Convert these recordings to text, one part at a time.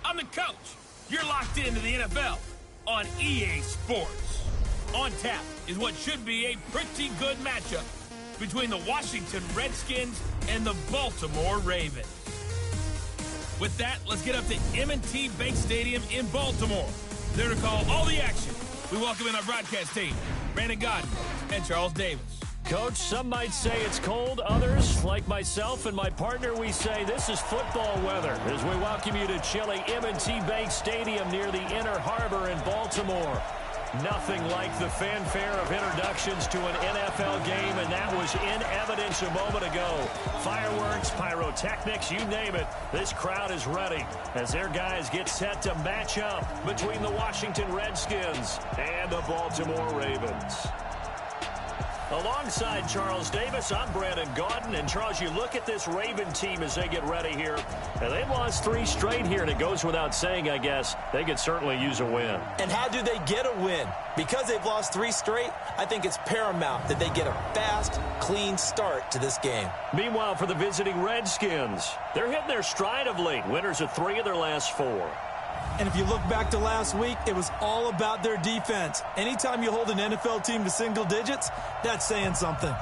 I'm the coach. You're locked into the NFL on EA Sports. On tap is what should be a pretty good matchup between the Washington Redskins and the Baltimore Ravens. With that, let's get up to M&T Bank Stadium in Baltimore. There to call all the action, we welcome in our broadcast team, Brandon Godden and Charles Davis. Coach, some might say it's cold. Others, like myself and my partner, we say this is football weather as we welcome you to chilly M&T Bank Stadium near the Inner Harbor in Baltimore. Nothing like the fanfare of introductions to an NFL game, and that was in evidence a moment ago. Fireworks, pyrotechnics, you name it. This crowd is ready as their guys get set to match up between the Washington Redskins and the Baltimore Ravens. Alongside Charles Davis, I'm Brandon Godden. And, Charles, you look at this Raven team as they get ready here. And they've lost 3 straight here, and it goes without saying, I guess, they could certainly use a win. And how do they get a win? Because they've lost 3 straight, I think it's paramount that they get a fast, clean start to this game. Meanwhile, for the visiting Redskins, they're hitting their stride of late. Winners of 3 of their last 4. And if you look back to last week, it was all about their defense. Anytime you hold an NFL team to single digits, that's saying something.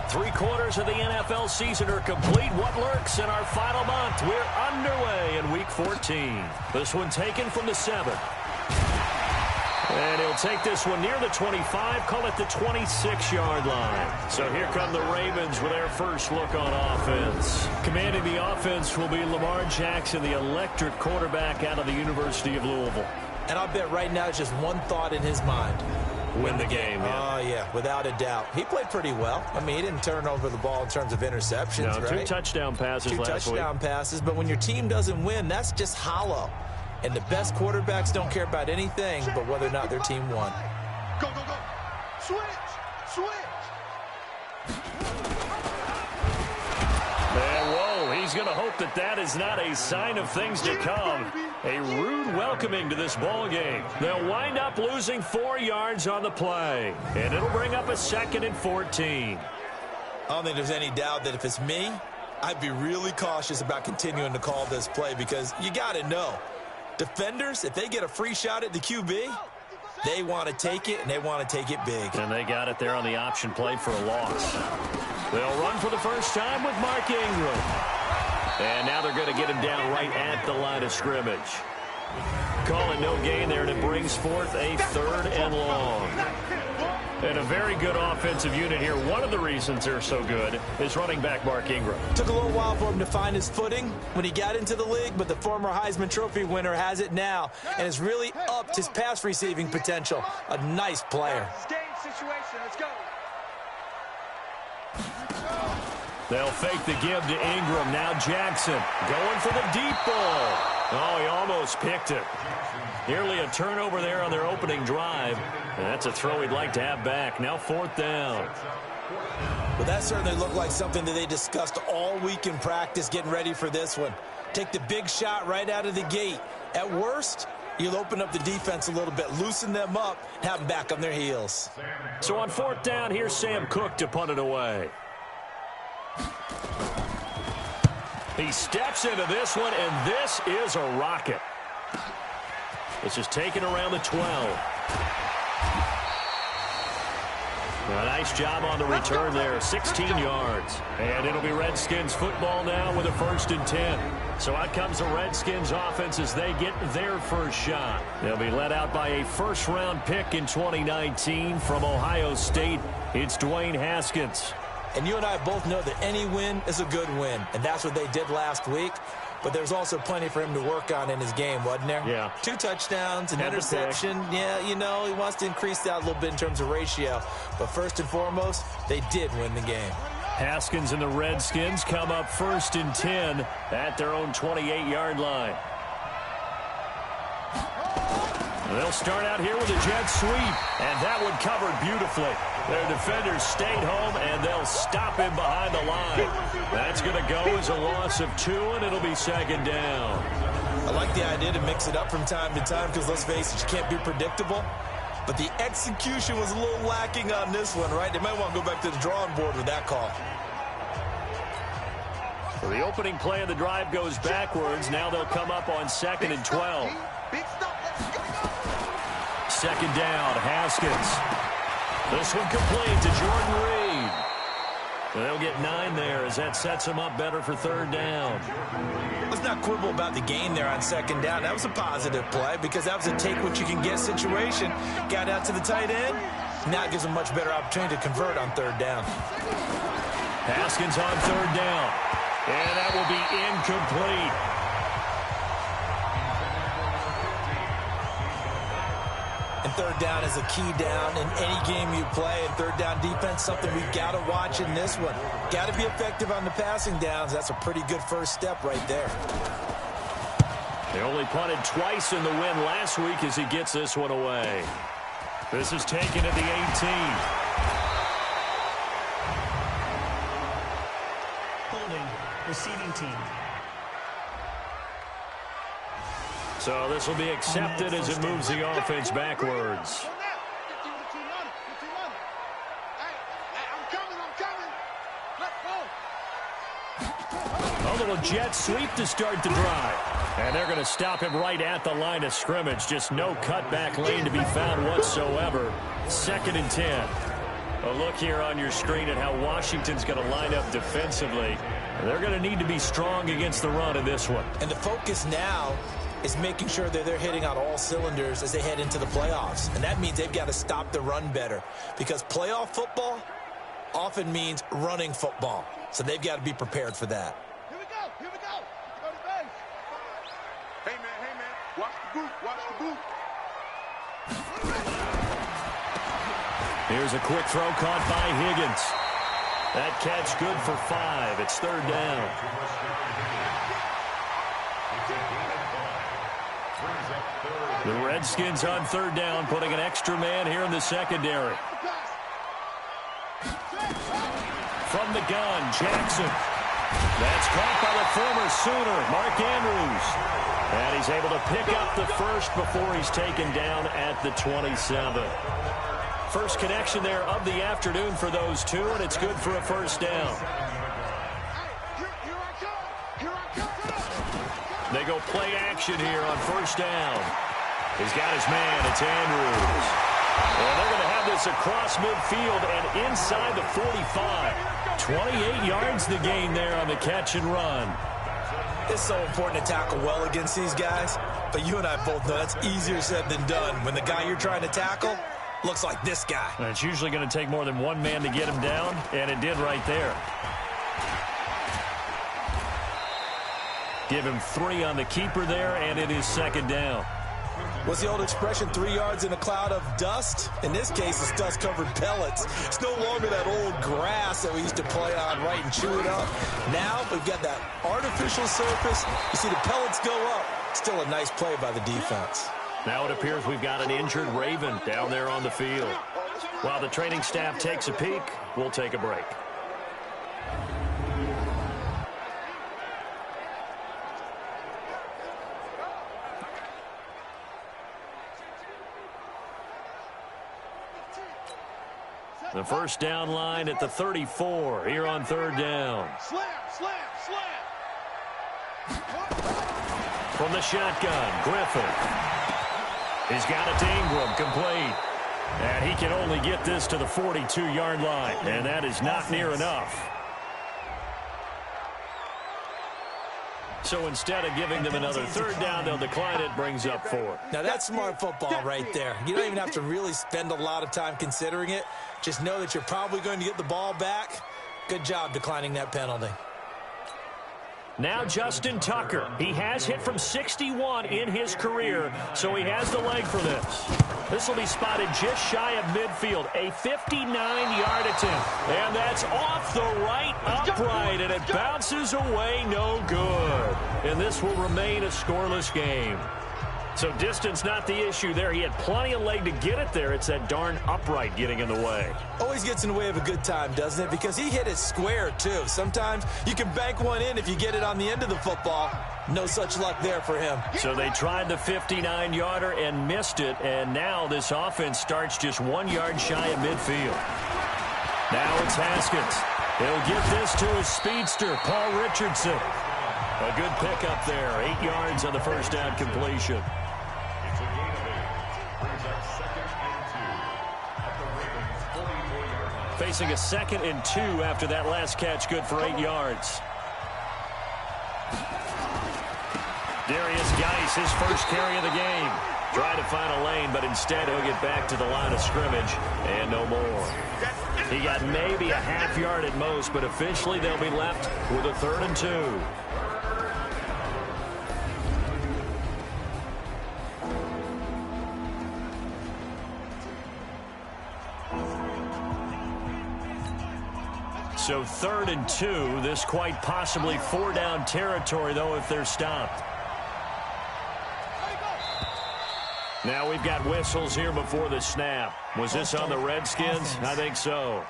Three-quarters of the NFL season are complete. What lurks in our final month? We're underway in Week 14. This one taken from the 7. And he'll take this one near the 25, call it the 26-yard line. So here come the Ravens with their first look on offense. Commanding the offense will be Lamar Jackson, the electric quarterback out of the University of Louisville. And I'll bet right now it's just one thought in his mind. Win the game. Oh, yeah, without a doubt. He played pretty well. I mean, he didn't turn over the ball in terms of interceptions, right? 2 touchdown passes last week. 2 touchdown passes, but when your team doesn't win, that's just hollow. And the best quarterbacks don't care about anything but whether or not their team won. Go, go, go. Switch. And whoa, he's going to hope that that is not a sign of things to come. A rude welcoming to this ball game. They'll wind up losing 4 yards on the play. And it'll bring up a 2nd and 14. I don't think there's any doubt that if it's me, I'd be really cautious about continuing to call this play because you got to know, defenders, if they get a free shot at the QB, they want to take it, and they want to take it big. And they got it there on the option play for a loss. They'll run for the first time with Mark Ingram. And now they're going to get him down right at the line of scrimmage. Call it no gain there, and it brings forth a 3rd and long. And a very good offensive unit here. One of the reasons they're so good is running back Mark Ingram. Took a little while for him to find his footing when he got into the league, but the former Heisman Trophy winner has it now and has really upped his pass receiving potential. A nice player. Game situation. Let's go. They'll fake the give to Ingram. Now Jackson going for the deep ball. Oh, he almost picked it. Nearly a turnover there on their opening drive. And that's a throw he'd like to have back. Now 4th down. Well, that certainly looked like something that they discussed all week in practice getting ready for this one. Take the big shot right out of the gate. At worst, you'll open up the defense a little bit, loosen them up, and have them back on their heels. So on 4th down, here's Sam Cook to punt it away. He steps into this one, and this is a rocket. This is taken around the 12. A nice job on the return there, 16 yards. And it'll be Redskins football now with a 1st and 10. So out comes the Redskins offense as they get their first shot. They'll be led out by a first-round pick in 2019 from Ohio State. It's Dwayne Haskins. And you and I both know that any win is a good win, and that's what they did last week. But there's also plenty for him to work on in his game, wasn't there? Yeah. 2 touchdowns, an interception. Yeah, you know, he wants to increase that a little bit in terms of ratio. But first and foremost, they did win the game. Haskins and the Redskins come up 1st and 10 at their own 28-yard line. They'll start out here with a jet sweep, and that one covered beautifully. Their defenders stayed home, and they'll stop him behind the line. That's going to go as a loss of 2, and it'll be second down. I like the idea to mix it up from time to time because, let's face it, you can't be predictable. But the execution was a little lacking on this one, right? They might want to go back to the drawing board with that call. So the opening play of the drive goes backwards. Now they'll come up on 2nd and 12. Second down, Haskins. This one complete to Jordan Reed. They'll get 9 there as that sets them up better for 3rd down. Let's not quibble about the gain there on 2nd down. That was a positive play because that was a take-what-you-can-get situation. Got out to the tight end. Now it gives them much better opportunity to convert on 3rd down. Haskins on 3rd down. And that will be incomplete. And 3rd down is a key down in any game you play. And 3rd down defense, something we've got to watch in this one. Got to be effective on the passing downs. That's a pretty good first step right there. They only punted twice in the win last week as he gets this one away. This is taken at the 18. Holding, receiving team. So this will be accepted as it moves the offense backwards. A little jet sweep to start the drive. And they're going to stop him right at the line of scrimmage. Just no cutback lane to be found whatsoever. 2nd and 10. A look here on your screen at how Washington's going to line up defensively. They're going to need to be strong against the run in this one. And the focus now is making sure that they're hitting on all cylinders as they head into the playoffs. And that means they've got to stop the run better because playoff football often means running football. So they've got to be prepared for that. Here we go. Here we go. Go to base. Hey, man. Watch the boot. Watch the boot. Here's a quick throw caught by Higgins. That catch good for 5. It's 3rd down. The Redskins on 3rd down, putting an extra man here in the secondary. From the gun, Jackson. That's caught by the former Sooner, Mark Andrews. And he's able to pick up the first before he's taken down at the 27. First connection there of the afternoon for those two, and it's good for a 1st down. They go play action here on 1st down. He's got his man. It's Andrews. And they're going to have this across midfield and inside the 45. 28 yards the gain there on the catch and run. It's so important to tackle well against these guys, but you and I both know that's easier said than done when the guy you're trying to tackle looks like this guy. And it's usually going to take more than one man to get him down, and it did right there. Give him 3 on the keeper there, and it is 2nd down. What's the old expression, 3 yards in a cloud of dust? In this case, it's dust-covered pellets. It's no longer that old grass that we used to play on, right, and chew it up. Now we've got that artificial surface. You see the pellets go up. Still a nice play by the defense. Now it appears we've got an injured Raven down there on the field. While the training staff takes a peek, we'll take a break. The 1st down line at the 34 here on 3rd down. Slam. From the shotgun, Griffin. He's got it to Ingram, complete. And he can only get this to the 42-yard line, and that is not near enough. So instead of giving them another 3rd down, they'll decline it, brings up 4. Now that's smart football right there. You don't even have to really spend a lot of time considering it. Just know that you're probably going to get the ball back. Good job declining that penalty. Now Justin Tucker. He has hit from 61 in his career, so he has the leg for this. This will be spotted just shy of midfield. A 59-yard attempt. And that's off the right upright, and it bounces away no good. And this will remain a scoreless game. So distance not the issue there. He had plenty of leg to get it there. It's that darn upright getting in the way. Always gets in the way of a good time, doesn't it? Because he hit it square, too. Sometimes you can bank one in if you get it on the end of the football. No such luck there for him. So they tried the 59-yarder and missed it, and now this offense starts just 1 yard shy of midfield. Now it's Haskins. He'll get this to his speedster, Paul Richardson. A good pickup there, 8 yards on the first down completion. Facing a 2nd and 2 after that last catch, good for 8 yards. Darius Geis, his first carry of the game. Trying to find a lane, but instead he'll get back to the line of scrimmage and no more. He got maybe a half yard at most, but officially they'll be left with a 3rd and 2. So 3rd and 2, this quite possibly 4-down territory, though, if they're stopped. Now we've got whistles here before the snap. Was this on the Redskins? I think so.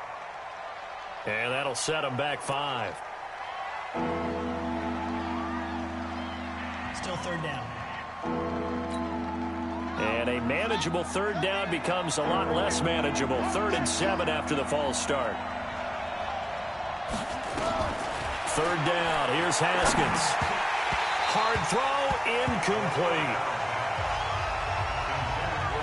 And that'll set them back 5. Still 3rd down. And a manageable 3rd down becomes a lot less manageable. 3rd and 7 after the false start. 3rd down. Here's Haskins. Hard throw, incomplete.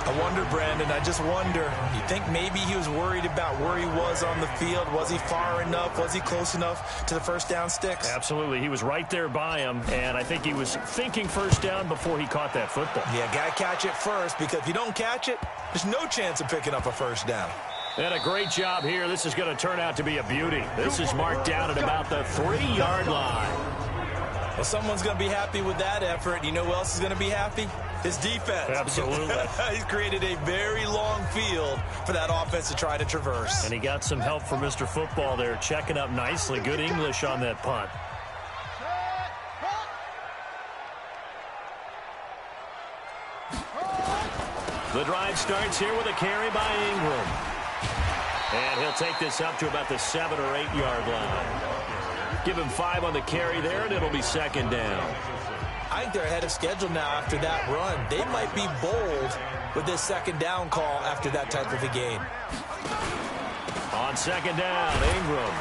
I wonder, Brandon, I just wonder, you think maybe he was worried about where he was on the field? Was he far enough? Was he close enough to the first down sticks? Absolutely. He was right there by him, and I think he was thinking first down before he caught that football. Yeah, got to catch it first, because if you don't catch it, there's no chance of picking up a first down. And a great job here. This is going to turn out to be a beauty. This is marked down at about the 3-yard line. Well, someone's going to be happy with that effort. You know who else is going to be happy? His defense. Absolutely. He's created a very long field for that offense to try to traverse. And he got some help from Mr. Football there, checking up nicely. Good English on that punt. The drive starts here with a carry by Ingram. And he'll take this up to about the 7 or 8 yard line. Give him 5 on the carry there, and it'll be 2nd down. I think they're ahead of schedule now after that run. They might be bold with this 2nd down call after that type of a game. On 2nd down, Ingram.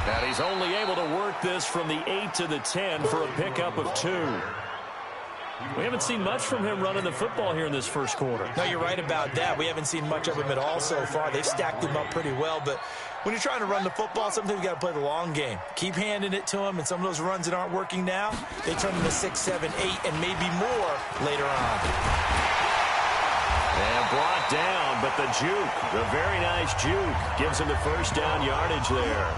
And he's only able to work this from the 8 to the 10 for a pickup of 2. We haven't seen much from him running the football here in this first quarter. No, you're right about that. We haven't seen much of him at all so far. They've stacked him up pretty well, but when you're trying to run the football, sometimes you got to play the long game. Keep handing it to him, and some of those runs that aren't working now, they turn into 6, 7, 8, and maybe more later on. And brought down, but the juke, the very nice juke, gives him the first down yardage there.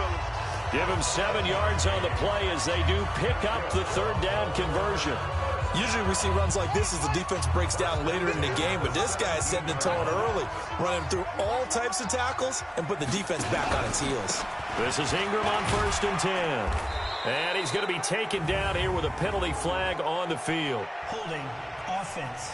Give him 7 yards on the play as they do pick up the 3rd down conversion. Usually we see runs like this as the defense breaks down later in the game, but this guy is setting the tone early, running through all types of tackles and put the defense back on its heels. This is Ingram on 1st and 10. And he's going to be taken down here with a penalty flag on the field. Holding offense.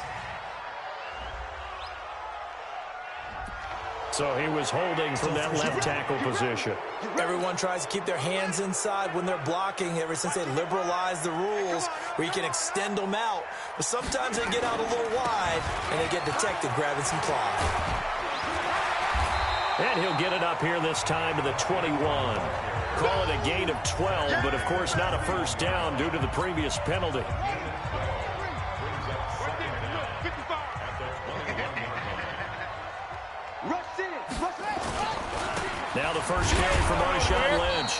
So he was holding from that left tackle position. Everyone tries to keep their hands inside when they're blocking ever since they liberalized the rules where you can extend them out. But sometimes they get out a little wide and they get detected grabbing some cloth. And he'll get it up here this time to the 21. Call it a gain of 12, but of course not a first down due to the previous penalty. Now the first carry for Marshawn Lynch.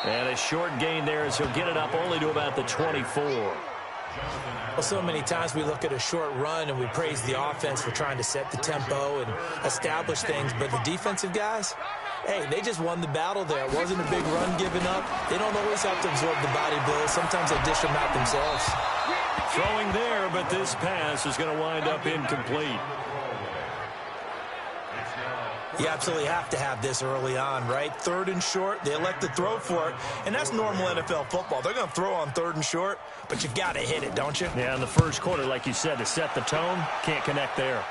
And a short gain there as he'll get it up only to about the 24. Well, so many times we look at a short run and we praise the offense for trying to set the tempo and establish things, but the defensive guys, hey, they just won the battle there. It wasn't a big run given up. They don't always have to absorb the body blows. Sometimes they dish them out themselves. Throwing there, but this pass is going to wind up incomplete. You absolutely have to have this early on, right? 3rd and short, they elect to throw for it, and that's normal NFL football. They're going to throw on 3rd and short, but you got to hit it, don't you? Yeah, in the first quarter, like you said, to set the tone, can't connect there.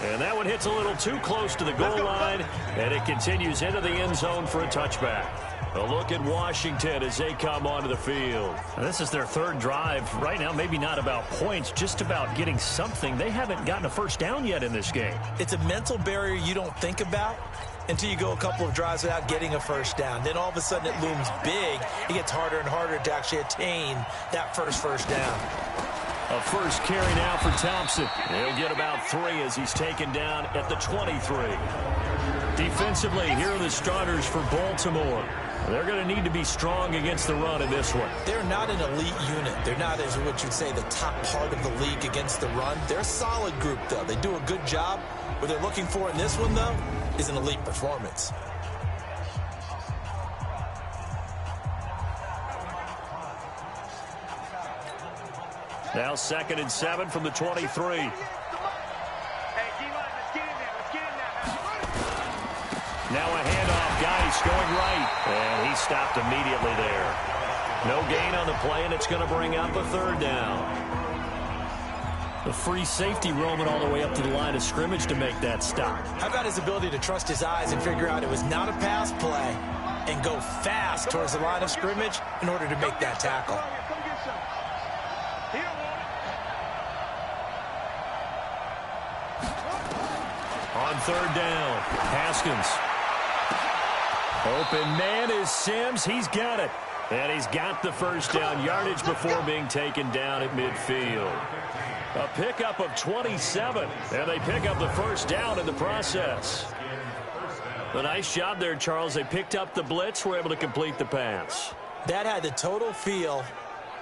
And that one hits a little too close to the goal line, and it continues into the end zone for a touchback. A look at Washington as they come onto the field. Now, this is their 3rd drive. Right now, maybe not about points, just about getting something. They haven't gotten a first down yet in this game. It's a mental barrier you don't think about until you go a couple of drives without getting a first down. Then all of a sudden it looms big. It gets harder and harder to actually attain that first down. A first carry now for Thompson. He'll get about 3 as he's taken down at the 23. Defensively, here are the starters for Baltimore. They're going to need to be strong against the run in this one. They're not an elite unit. They're not, as what you'd say, the top part of the league against the run. They're a solid group, though. They do a good job. What they're looking for in this one, though, is an elite performance. Now 2nd and 7 from the 23. Now a handoff. Geis going right. And he stopped immediately there. No gain on the play, and it's going to bring up a 3rd down. The free safety roaming all the way up to the line of scrimmage to make that stop. How about his ability to trust his eyes and figure out it was not a pass play and go fast towards the line of scrimmage in order to make that tackle. On 3rd down, Haskins. Open man is Sims. He's got it. And he's got the first down yardage before being taken down at midfield. A pickup of 27. And they pick up the first down in the process. A nice job there, Charles. They picked up the blitz, were able to complete the pass. That had the total feel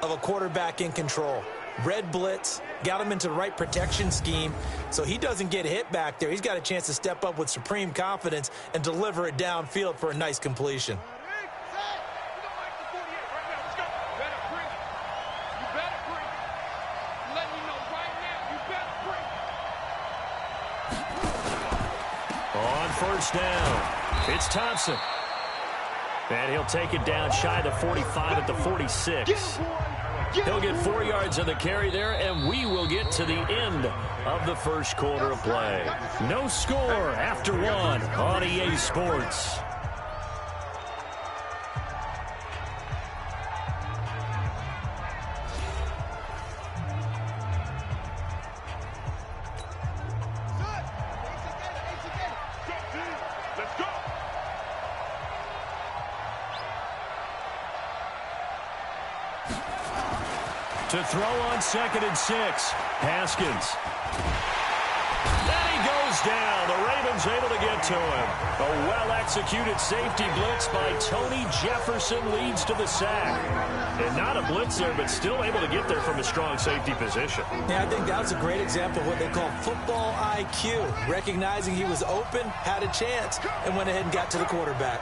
of a quarterback in control. Red blitz, got him into the right protection scheme, so he doesn't get hit back there. He's got a chance to step up with supreme confidence and deliver it downfield for a nice completion. On 1st down, it's Thompson. And he'll take it down shy of the 45 at the 46. He'll get 4 yards on the carry there, and we will get to the end of the first quarter of play. No score after 1 on EA Sports. To throw on 2nd and 6. Haskins. And he goes down. The Ravens able to get to him. A well-executed safety blitz by Tony Jefferson leads to the sack. And not a blitz there, but still able to get there from a strong safety position. Yeah, I think that was a great example of what they call football IQ. Recognizing he was open, had a chance, and went ahead and got to the quarterback.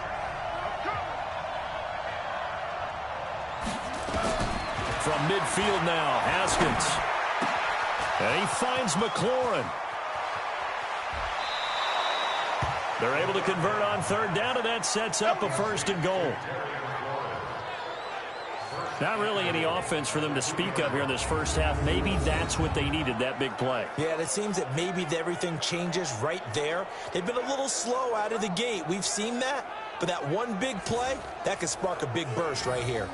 From midfield now, Haskins. And he finds McLaurin. They're able to convert on 3rd down, and that sets up a 1st and goal. Not really any offense for them to speak of here in this first half. Maybe that's what they needed, that big play. Yeah, it seems that maybe everything changes right there. They've been a little slow out of the gate. We've seen that. But that one big play, that could spark a big burst right here.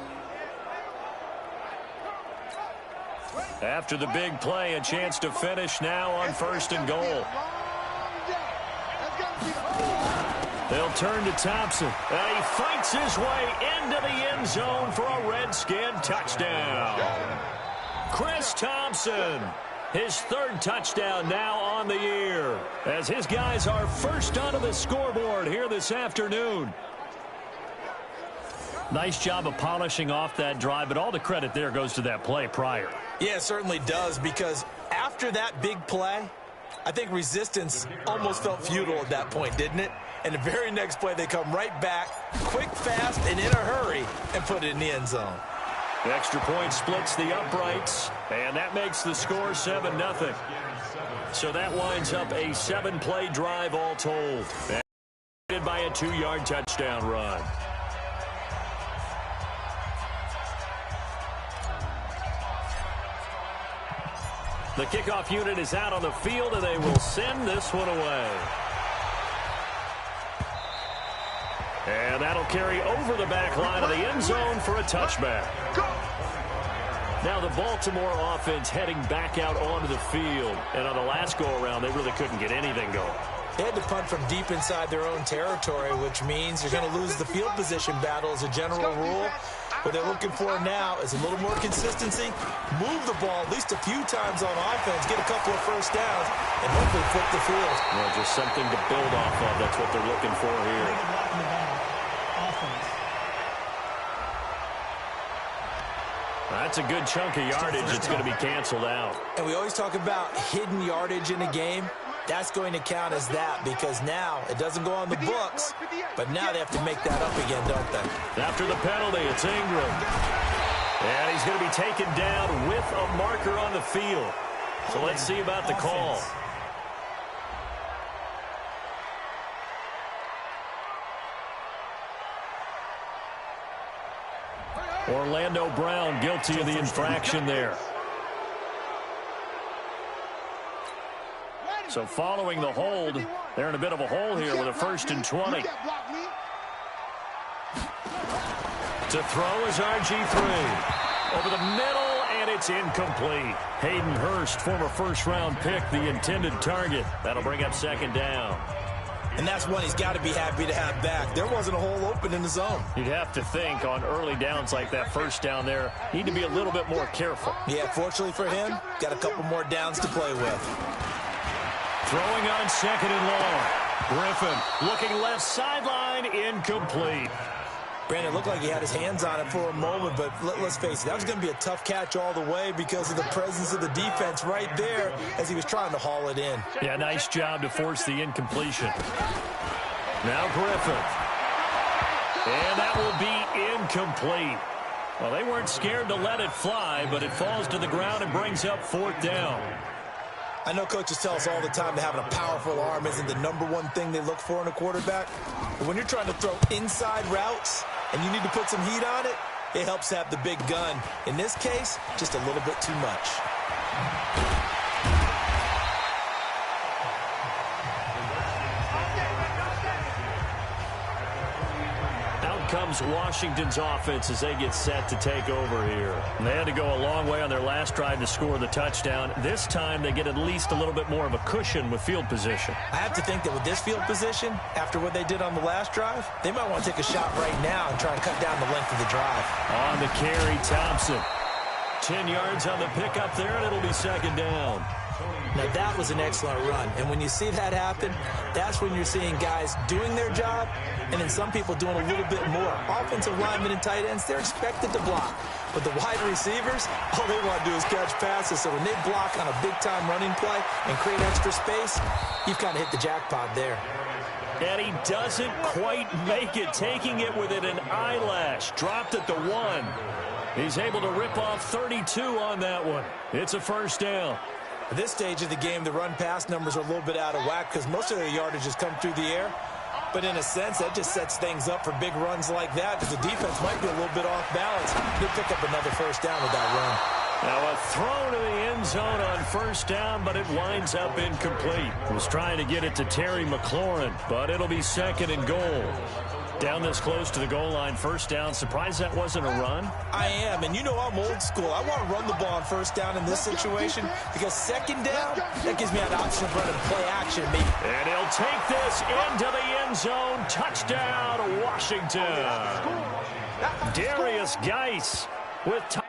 After the big play, a chance to finish now on 1st and goal. They'll turn to Thompson. And he fights his way into the end zone for a Redskin touchdown. Chris Thompson, his 3rd touchdown now on the year, as his guys are first onto the scoreboard here this afternoon. Nice job of polishing off that drive, but all the credit there goes to that play prior. Yeah, it certainly does, because after that big play, I think resistance almost felt futile at that point, didn't it? And the very next play, they come right back, quick, fast, and in a hurry, and put it in the end zone. The extra point splits the uprights, and that makes the score 7-0. So that winds up a 7-play drive all told. And by a 2-yard touchdown run. The kickoff unit is out on the field, and they will send this one away. And that'll carry over the back line of the end zone for a touchback. Now the Baltimore offense heading back out onto the field. And on the last go-around, they really couldn't get anything going. They had to punt from deep inside their own territory, which means you're going to lose the field position battle as a general rule. What they're looking for now is a little more consistency, move the ball at least a few times on offense, get a couple of first downs, and hopefully flip the field. Well, just something to build off of. That's what they're looking for here. That's a good chunk of yardage. It's going to be canceled out. And we always talk about hidden yardage in a game. That's going to count as that because now it doesn't go on the books, but now they have to make that up again, don't they? After the penalty, it's Ingram. And he's going to be taken down with a marker on the field. So let's see about the call. Orlando Brown guilty of the infraction there. So following the hold, they're in a bit of a hole here with a 1st and 20. To throw is RG3. Over the middle, and it's incomplete. Hayden Hurst, former first-round pick, the intended target. That'll bring up 2nd down. And that's one he's got to be happy to have back. There wasn't a hole open in the zone. You'd have to think on early downs like that, 1st down there, need to be a little bit more careful. Yeah, fortunately for him, got a couple more downs to play with. Throwing on 2nd and long. Griffin looking left sideline, incomplete. Brandon, it looked like he had his hands on it for a moment, but let's face it, that was going to be a tough catch all the way because of the presence of the defense right there as he was trying to haul it in. Yeah, nice job to force the incompletion. Now Griffin. And that will be incomplete. Well, they weren't scared to let it fly, but it falls to the ground and brings up 4th down. I know coaches tell us all the time that having a powerful arm isn't the #1 thing they look for in a quarterback. But when you're trying to throw inside routes and you need to put some heat on it, it helps have the big gun. In this case, just a little bit too much. Comes Washington's offense as they get set to take over here. And they had to go a long way on their last drive to score the touchdown. This time they get at least a little bit more of a cushion with field position. I have to think that with this field position, after what they did on the last drive, they might want to take a shot right now and try and cut down the length of the drive. On the carry, Thompson. 10 yards on the pickup there, and it'll be 2nd down. Now, that was an excellent run. And when you see that happen, that's when you're seeing guys doing their job and then some people doing a little bit more. Offensive linemen and tight ends, they're expected to block. But the wide receivers, all they want to do is catch passes. So when they block on a big-time running play and create extra space, you've kind of hit the jackpot there. And he doesn't quite make it, taking it within an eyelash. Dropped at the 1. He's able to rip off 32 on that one. It's a 1st down. At this stage of the game, the run-pass numbers are a little bit out of whack because most of their yardage has come through the air. But in a sense, that just sets things up for big runs like that because the defense might be a little bit off balance. They'll pick up another 1st down with that run. Now a throw to the end zone on 1st down, but it winds up incomplete. Was trying to get it to Terry McLaurin, but it'll be 2nd and goal. Down this close to the goal line, 1st down. Surprised that wasn't a run? I am, and you know I'm old school. I want to run the ball on 1st down in this situation because 2nd down, that gives me an option of running play action. Maybe. And he'll take this into the end zone. Touchdown, Washington. Darius Geis with time.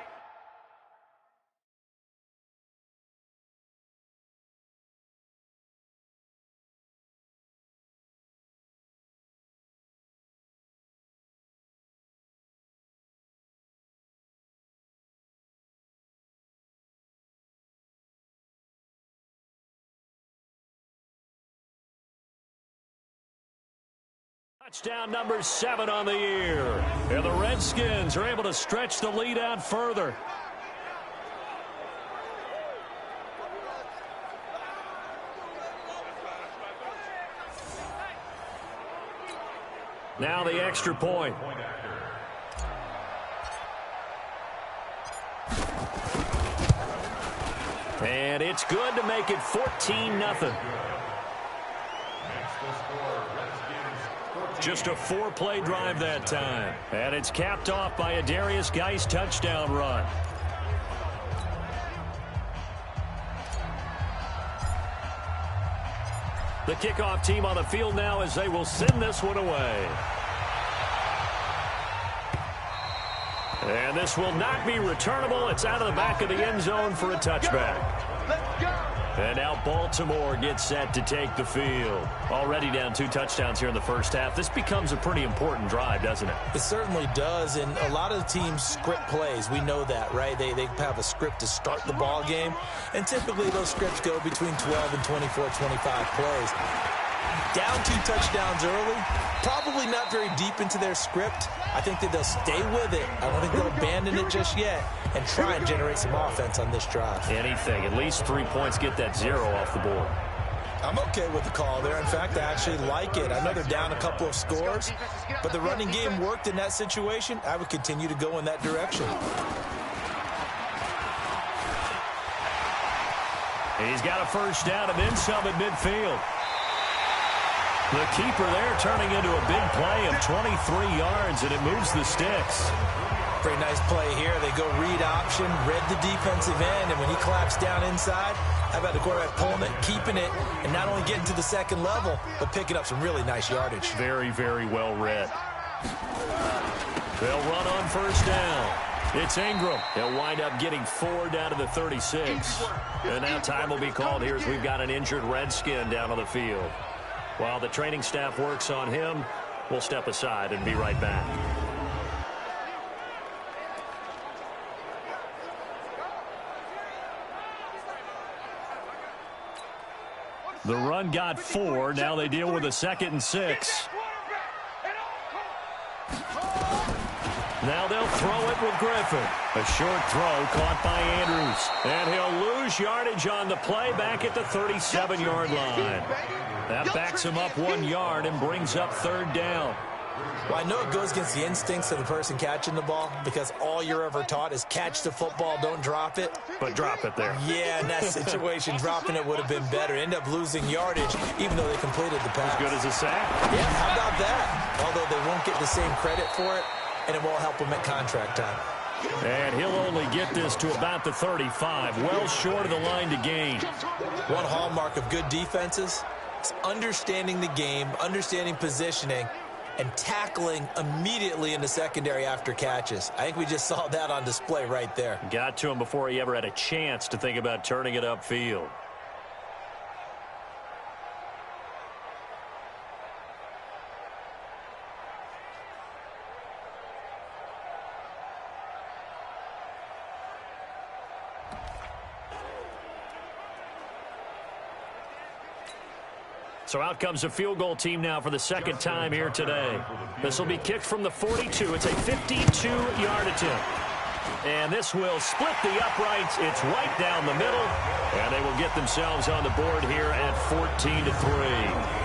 Touchdown number 7 on the year. And the Redskins are able to stretch the lead out further. Now the extra point. And it's good to make it 14-0. Just a 4-play drive that time. And it's capped off by a Darius Geist touchdown run. The kickoff team on the field now as they will send this one away. And this will not be returnable. It's out of the back of the end zone for a touchback. Let's go. And now Baltimore gets set to take the field. Already down 2 touchdowns here in the first half. This becomes a pretty important drive, doesn't it? It certainly does, and a lot of the teams script plays. We know that, right? They have a script to start the ball game, and typically those scripts go between 12 and 24, 25 plays. Down 2 touchdowns early, probably not very deep into their script. I think that they'll stay with it. I don't think they'll abandon it just yet and try and generate some offense on this drive. Anything. At least 3 points, get that 0 off the board. I'm okay with the call there. In fact, I actually like it. I know they're down a couple of scores, but the running game worked in that situation. I would continue to go in that direction. He's got a first down and then some at midfield. The keeper there turning into a big play of 23 yards, and it moves the sticks. Pretty nice play here. They go read option, read the defensive end, and when he claps down inside, how about the quarterback pulling it, keeping it, and not only getting to the second level, but picking up some really nice yardage. Very, very well read. They'll run on first down. It's Ingram. He'll wind up getting 4 down to the 36. And now time will be called here as we've got an injured Redskin down on the field. While the training staff works on him, we'll step aside and be right back. The run got 4. Now they deal with a 2nd and 6. Now they'll throw it with Griffin. A short throw caught by Andrews. And he'll lose yardage on the play back at the 37-yard line. That backs him up 1 yard and brings up 3rd down. Well, I know it goes against the instincts of the person catching the ball because all you're ever taught is catch the football, don't drop it. But drop it there. Yeah, in that situation, dropping it would have been better. End up losing yardage, even though they completed the pass. As good as a sack? Yeah, how about that? Although they won't get the same credit for it, and it won't help them at contract time. And he'll only get this to about the 35, well short of the line to gain. One hallmark of good defenses is understanding the game, understanding positioning, and tackling immediately in the secondary after catches. I think we just saw that on display right there. Got to him before he ever had a chance to think about turning it upfield. So out comes a field goal team now for the 2nd time here today. This will be kicked from the 42. It's a 52-yard attempt. And this will split the uprights. It's right down the middle. And they will get themselves on the board here at 14-3.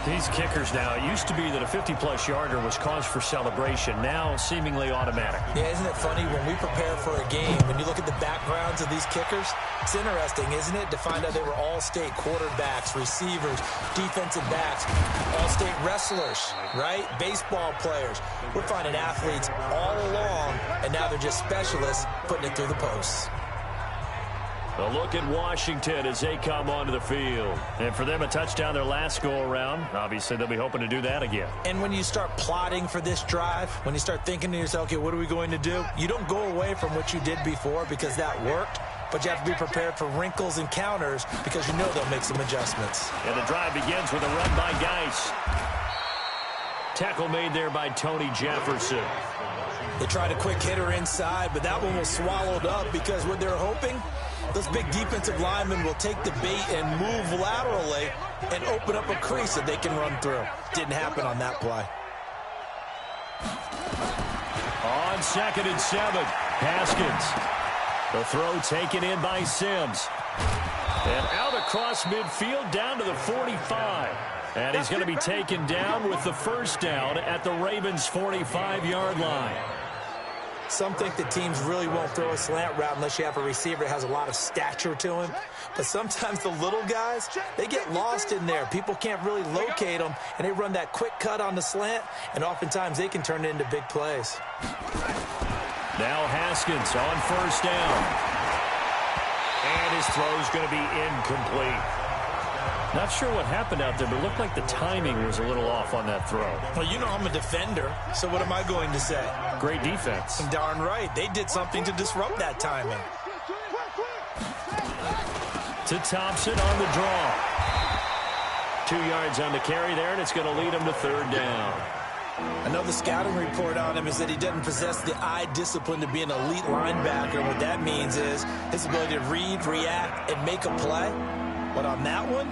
These kickers now, it used to be that a 50-plus yarder was cause for celebration. Now seemingly automatic. Yeah, isn't it funny when we prepare for a game, when you look at the backgrounds of these kickers, it's interesting, isn't it, to find out they were all-state quarterbacks, receivers, defensive backs, all-state wrestlers, right? Baseball players. We're finding athletes all along, and now they're just specialists putting it through the posts. A look at Washington as they come onto the field. And for them, a touchdown their last go-around. Obviously, they'll be hoping to do that again. And when you start plotting for this drive, when you start thinking to yourself, okay, what are we going to do? You don't go away from what you did before because that worked, but you have to be prepared for wrinkles and counters because you know they'll make some adjustments. And the drive begins with a run by Geist. Tackle made there by Tony Jefferson. They tried a quick hitter inside, but that one was swallowed up because what they're hoping, those big defensive linemen will take the bait and move laterally and open up a crease that they can run through. Didn't happen on that play. on 2nd and 7. Haskins. The throw taken in by Sims. And out across midfield down to the 45. And he's going to be taken down with the first down at the Ravens' 45-yard line. Some think that teams really won't throw a slant route unless you have a receiver that has a lot of stature to him. But sometimes the little guys, they get lost in there. People can't really locate them, and they run that quick cut on the slant, and oftentimes they can turn it into big plays. Now Haskins on first down. And his throw's going to be incomplete. Not sure what happened out there, but it looked like the timing was a little off on that throw. Well, you know I'm a defender, so what am I going to say? Great defense. Darn right. They did something to disrupt that timing. To Thompson on the draw. 2 yards on the carry there, and it's going to lead him to third down. I know the scouting report on him is that he doesn't possess the eye discipline to be an elite linebacker. What that means is his ability to read, react, and make a play. But on that one,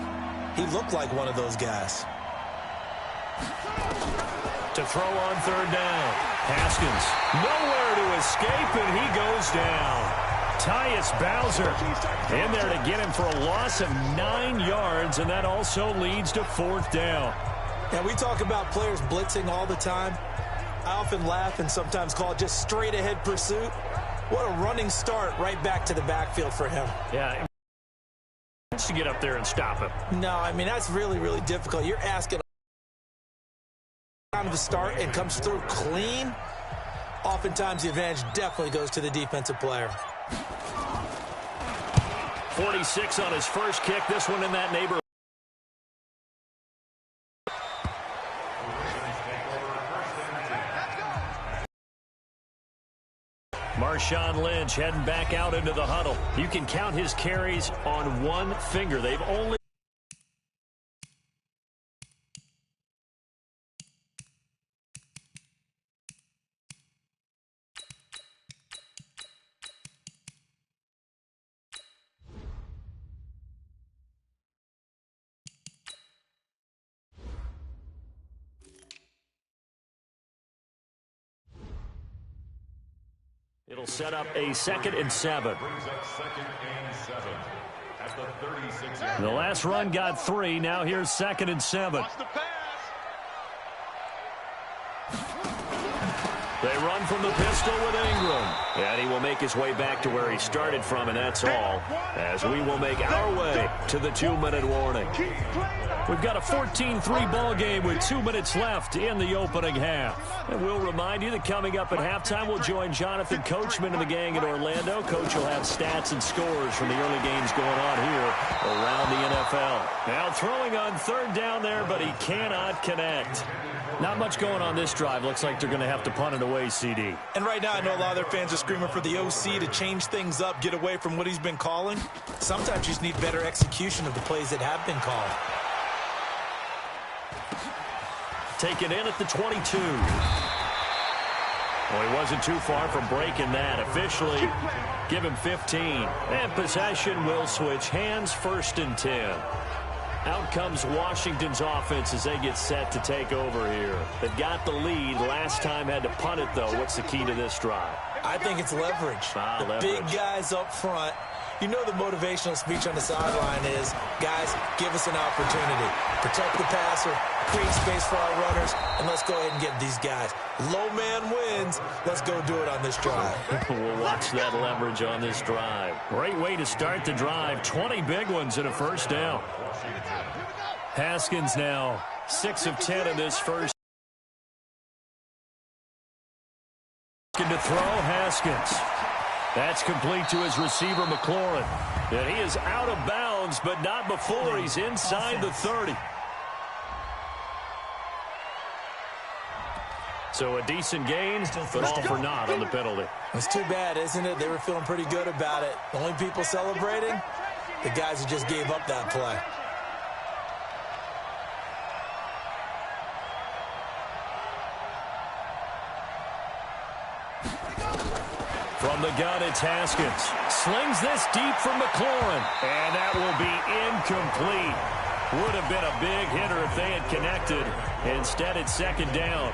he looked like one of those guys. To throw on third down. Haskins nowhere to escape, and he goes down. Tyus Bowser in there to get him for a loss of 9 yards, and that also leads to fourth down. And we talk about players blitzing all the time. I often laugh and sometimes call it just straight-ahead pursuit. What a running start right back to the backfield for him. Yeah. To get up there and stop him. No, I mean, that's really, really difficult. You're asking time to start and comes through clean. Oftentimes, the advantage definitely goes to the defensive player. 46 on his first kick. This one in that neighborhood. Marshawn Lynch heading back out into the huddle. You can count his carries on one finger. They've only... It'll set up a 2nd and 7. The last run got 3. Now here's 2nd and 7. They run from the pistol with Ingram. And he will make his way back to where he started from, and that's all, as we will make our way to the 2-minute warning. We've got a 14-3 ball game with 2 minutes left in the opening half. And we'll remind you that coming up at halftime, we'll join Jonathan Coachman and the gang in Orlando. Coach will have stats and scores from the early games going on here around the NFL. Now throwing on third down there, but he cannot connect. Not much going on this drive. Looks like they're going to have to punt it away, CD. And right now, I know a lot of their fans are screaming for the OC to change things up, get away from what he's been calling. Sometimes you just need better execution of the plays that have been called. Taken in at the 22. Well, he wasn't too far from breaking that. Officially, give him 15. And possession will switch hands, 1st and 10. Out comes Washington's offense as they get set to take over here. They've got the lead. Last time had to punt it, though. What's the key to this drive? I think it's leverage. Leverage. Big guys up front. You know the motivational speech on the sideline is, guys, give us an opportunity. Protect the passer, create space for our runners, and let's go ahead and get these guys. Low man wins. Let's go do it on this drive. We'll watch that leverage on this drive. Great way to start the drive. 20 big ones and a first down. Haskins now 6 of 10 in this first. To throw, Haskins. That's complete to his receiver, McLaurin. And he is out of bounds, but not before he's inside the 30. So a decent gain, but all for naught on the penalty. It's too bad, isn't it? They were feeling pretty good about it. The only people celebrating, the guys who just gave up that play. From the gun, it's Haskins. Slings this deep from McLaurin. And that will be incomplete. Would have been a big hitter if they had connected. Instead, it's 2nd down.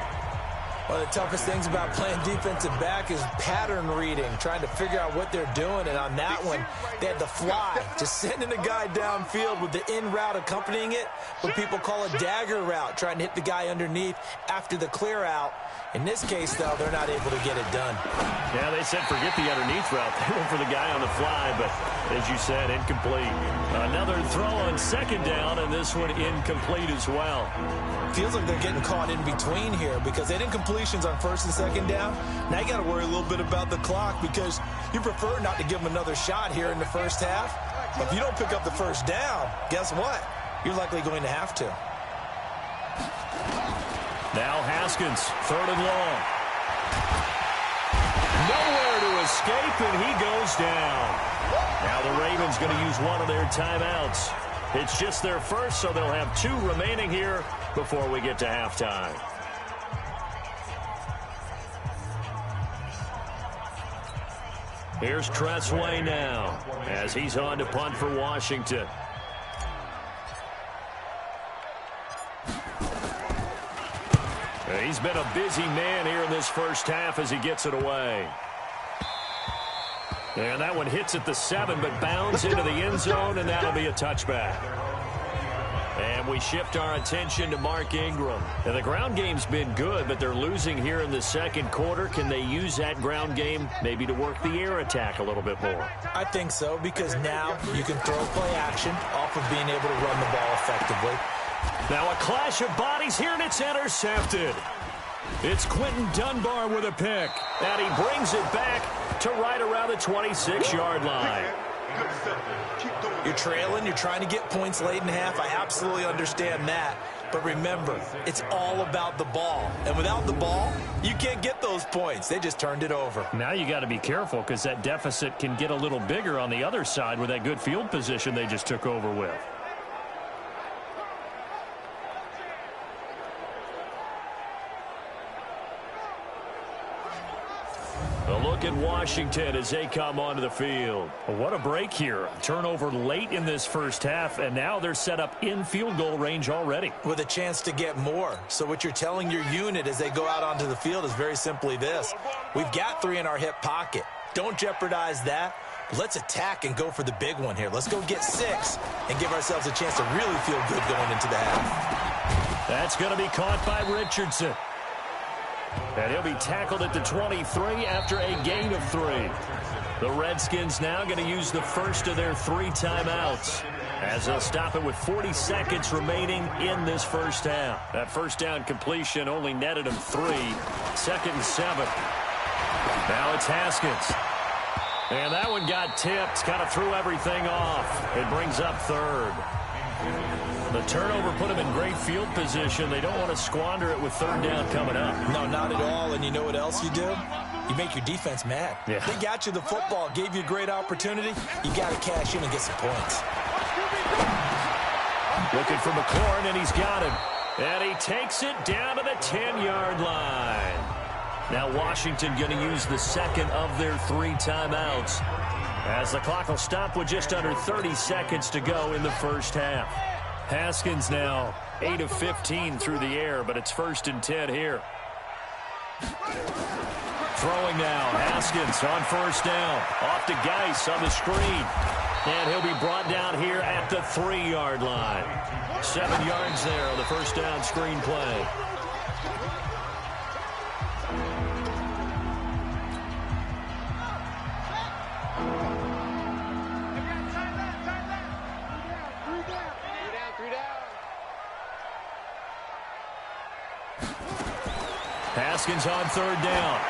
One of the toughest things about playing defensive back is pattern reading, trying to figure out what they're doing. And on that one, they had the fly, just sending a guy downfield with the in route accompanying it, what people call a dagger route, trying to hit the guy underneath after the clear out. In this case, though, they're not able to get it done. Yeah, they said forget the underneath route. They went for the guy on the fly, but as you said, incomplete. Another throw on second down, and this one incomplete as well. Feels like they're getting caught in between here because they didn't completions on first and second down. Now you got to worry a little bit about the clock because you prefer not to give them another shot here in the first half. But if you don't pick up the first down, guess what? You're likely going to have to. Now Haskins, third and long. Nowhere to escape, and he goes down. Now the Ravens going to use one of their timeouts. It's just their first, so they'll have 2 remaining here before we get to halftime. Here's Tressway now as he's on to punt for Washington. He's been a busy man here in this first half as he gets it away. And that one hits at the 7, but bounds into the end zone, and that'll be a touchback. And we shift our attention to Mark Ingram. And the ground game's been good, but they're losing here in the second quarter. Can they use that ground game maybe to work the air attack a little bit more? I think so, because now you can throw play action off of being able to run the ball effectively. Now a clash of bodies here, and it's intercepted. It's Quentin Dunbar with a pick, and he brings it back to right around the 26-yard line. You're trailing, you're trying to get points late in half. I absolutely understand that. But remember, it's all about the ball. And without the ball, you can't get those points. They just turned it over. Now you got to be careful because that deficit can get a little bigger on the other side with that good field position they just took over with. A look at Washington as they come onto the field. What a break here. Turnover late in this first half, and now they're set up in field goal range already. With a chance to get more. So what you're telling your unit as they go out onto the field is very simply this. We've got 3 in our hip pocket. Don't jeopardize that. Let's attack and go for the big one here. Let's go get 6 and give ourselves a chance to really feel good going into the half. That's going to be caught by Richardson. And he'll be tackled at the 23 after a gain of 3. The Redskins now going to use the first of their 3 timeouts as they'll stop it with 40 seconds remaining in this first half. That first down completion only netted him 3. 2nd and 7. Now it's Haskins. And that one got tipped, kind of threw everything off. It brings up 3rd. The turnover put them in great field position. They don't want to squander it with 3rd down coming up. No, not at all. And you know what else you do? You make your defense mad. Yeah. They got you the football, gave you a great opportunity. You got to cash in and get some points. Looking for McLaurin, and he's got him. And he takes it down to the 10-yard line. Now Washington going to use the second of their 3 timeouts as the clock will stop with just under 30 seconds to go in the first half. Haskins now 8 of 15 through the air, but it's 1st and 10 here. Throwing now, Haskins on 1st down. Off to Geis on the screen. And he'll be brought down here at the 3-yard line. 7 yards there on the 1st down screen play. Haskins on 3rd down.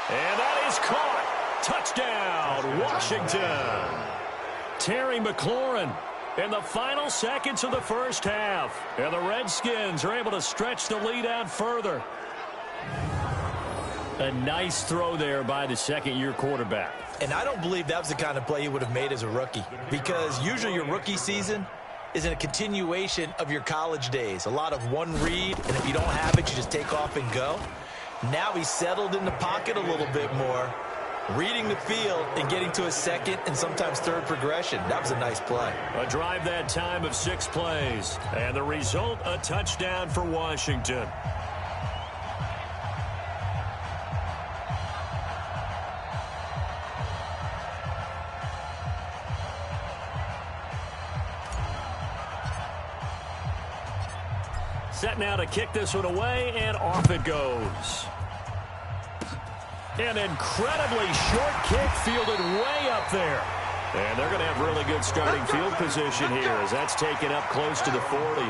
And that is caught. Touchdown, Washington. Terry McLaurin in the final seconds of the first half. And the Redskins are able to stretch the lead out further. A nice throw there by the second-year quarterback. And I don't believe that was the kind of play he would have made as a rookie, because usually your rookie season is in a continuation of your college days. A lot of one read, and if you don't have it, you just take off and go. Now he's settled in the pocket a little bit more, reading the field and getting to a 2nd and sometimes 3rd progression. That was a nice play. A drive that time of 6 plays. And the result, a touchdown for Washington. Set now to kick this one away, and off it goes. An incredibly short kick fielded way up there. And they're going to have really good starting field position here as that's taken up close to the 40.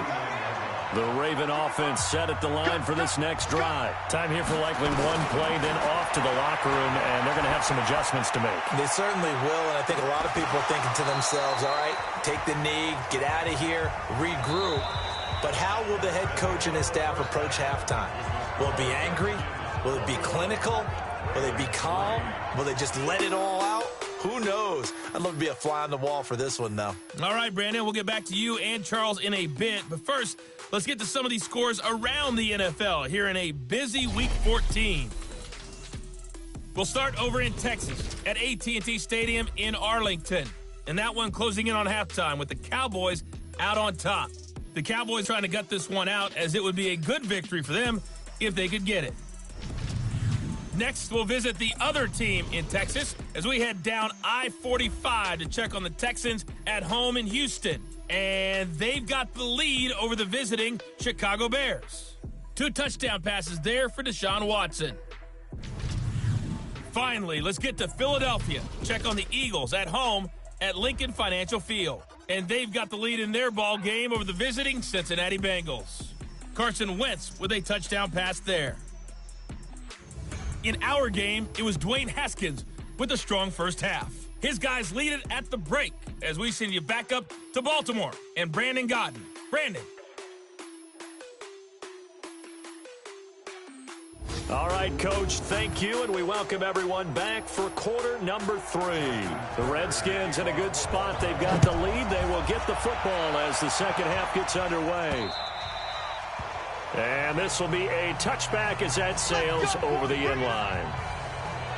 The Raven offense set at the line for this next drive. Time here for likely one play, then off to the locker room, and they're going to have some adjustments to make. They certainly will, and I think a lot of people are thinking to themselves, all right, take the knee, get out of here, regroup. But how will the head coach and his staff approach halftime? Will it be angry? Will it be clinical? Will they be calm? Will they just let it all out? Who knows? I'd love to be a fly on the wall for this one, though. All right, Brandon, we'll get back to you and Charles in a bit. But first, let's get to some of these scores around the NFL here in a busy Week 14. We'll start over in Texas at AT&T Stadium in Arlington. And that one closing in on halftime with the Cowboys out on top. The Cowboys trying to gut this one out as it would be a good victory for them if they could get it. Next, we'll visit the other team in Texas as we head down I-45 to check on the Texans at home in Houston. And they've got the lead over the visiting Chicago Bears. 2 touchdown passes there for Deshaun Watson. Finally, let's get to Philadelphia. Check on the Eagles at home at Lincoln Financial Field. And they've got the lead in their ball game over the visiting Cincinnati Bengals. Carson Wentz with a touchdown pass there. In our game, it was Dwayne Haskins with a strong first half. His guys lead it at the break as we send you back up to Baltimore and Brandon Godden. Brandon. All right, Coach, thank you, and we welcome everyone back for quarter number 3. The Redskins in a good spot. They've got the lead. They will get the football as the second half gets underway. And this will be a touchback as that sails over the inline.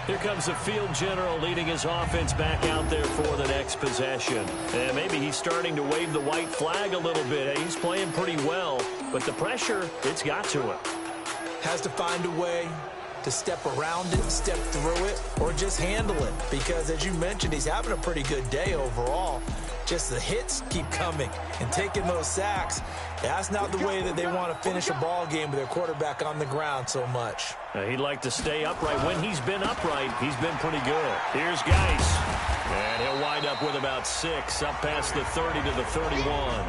Here comes the field general leading his offense back out there for the next possession. And maybe he's starting to wave the white flag a little bit. He's playing pretty well, but the pressure, it's got to him. Has to find a way to step around it, step through it, or just handle it. Because, as you mentioned, he's having a pretty good day overall. Just the hits keep coming and taking those sacks. That's not the way that they want to finish a ball game with their quarterback on the ground so much. He'd like to stay upright. When he's been upright, he's been pretty good. Here's Geis. And he'll wind up with about 6, up past the 30 to the 31.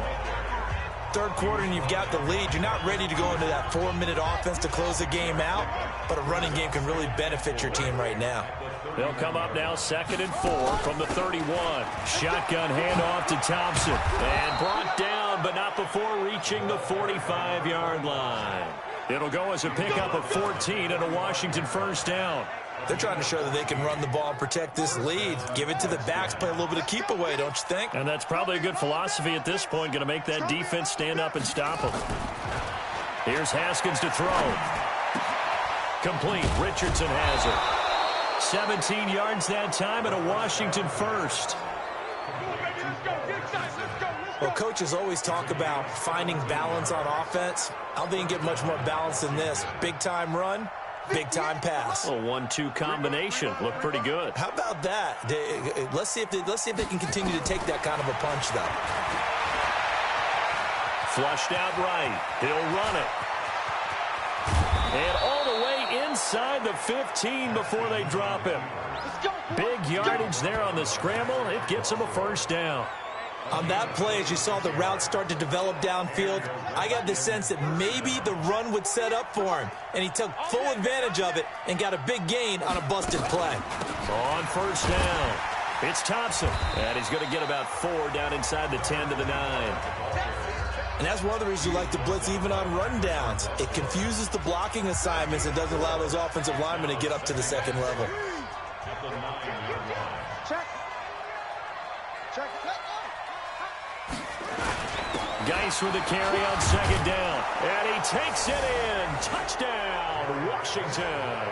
Third quarter and you've got the lead. You're not ready to go into that 4-minute offense to close the game out, but a running game can really benefit your team right now. They'll come up now 2nd and 4 from the 31. Shotgun handoff to Thompson. And brought down, but not before reaching the 45-yard line. It'll go as a pickup of 14 and a Washington first down. They're trying to show that they can run the ball and protect this lead. Give it to the backs, play a little bit of keep away, don't you think? And that's probably a good philosophy at this point, going to make that defense stand up and stop them. Here's Haskins to throw. Complete. Richardson has it. 17 yards that time and a Washington first. Well, coaches always talk about finding balance on offense. I don't think you can get much more balance than this. Big-time run. Big-time pass. A 1-2 combination. Looked pretty good. How about that? Let's see if they can continue to take that kind of a punch, though. Flushed out right. He'll run it. And all the way inside the 15 before they drop him. Big yardage there on the scramble. It gets him a first down. On that play, as you saw the route start to develop downfield, I got the sense that maybe the run would set up for him, and he took full advantage of it and got a big gain on a busted play. On first down, it's Thompson, and he's going to get about 4 down inside the 10 to the 9. And that's one of the reasons you like to blitz even on rundowns. It confuses the blocking assignments and doesn't allow those offensive linemen to get up to the second level. Geis with a carry on second down. And he takes it in. Touchdown, Washington.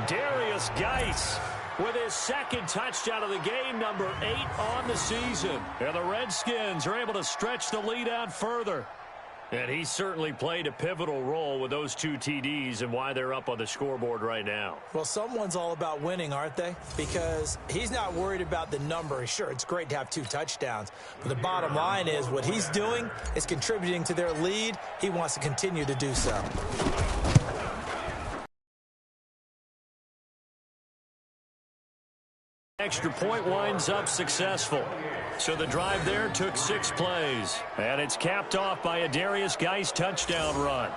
Darius Geis with his second touchdown of the game, number 8 on the season. And the Redskins are able to stretch the lead out further. And he certainly played a pivotal role with those 2 TDs and why they're up on the scoreboard right now. Well, someone's all about winning, aren't they? Because he's not worried about the number. Sure, it's great to have 2 touchdowns. But the bottom line is what he's doing is contributing to their lead. He wants to continue to do so. Extra point winds up successful. So the drive there took 6 plays. And it's capped off by a Darius Geis touchdown run.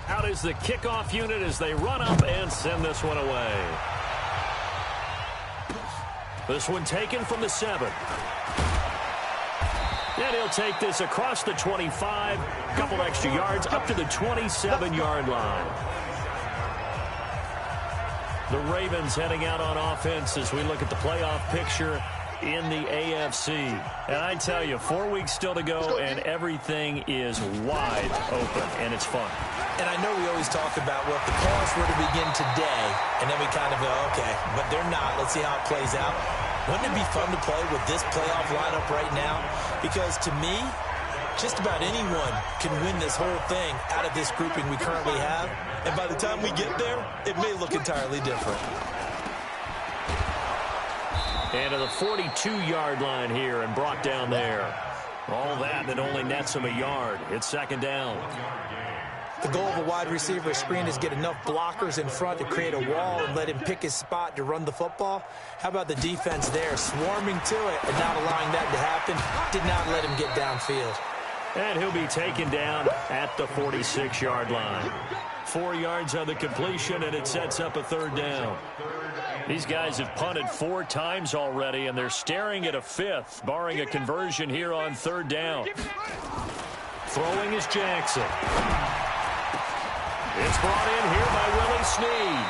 Out is the kickoff unit as they run up and send this one away. This one taken from the 7. And he'll take this across the 25. A couple extra yards up to the 27-yard line. The Ravens heading out on offense as we look at the playoff picture in the AFC. And I tell you, 4 weeks still to go, and everything is wide open, and it's fun. And I know we always talk about, well, if the playoffs were to begin today, and then we kind of go, okay, but they're not. Let's see how it plays out. Wouldn't it be fun to play with this playoff lineup right now? Because to me, just about anyone can win this whole thing out of this grouping we currently have. And by the time we get there, it may look entirely different. And to the 42-yard line here and brought down there. All that only nets him a yard. It's second down. The goal of a wide receiver screen is get enough blockers in front to create a wall and let him pick his spot to run the football. How about the defense there, swarming to it and not allowing that to happen? Did not let him get downfield. And he'll be taken down at the 46-yard line. 4 yards on the completion, and it sets up a third down. These guys have punted 4 times already, and they're staring at a 5th, barring a conversion here on third down. Throwing is Jackson. It's brought in here by Willie Snead.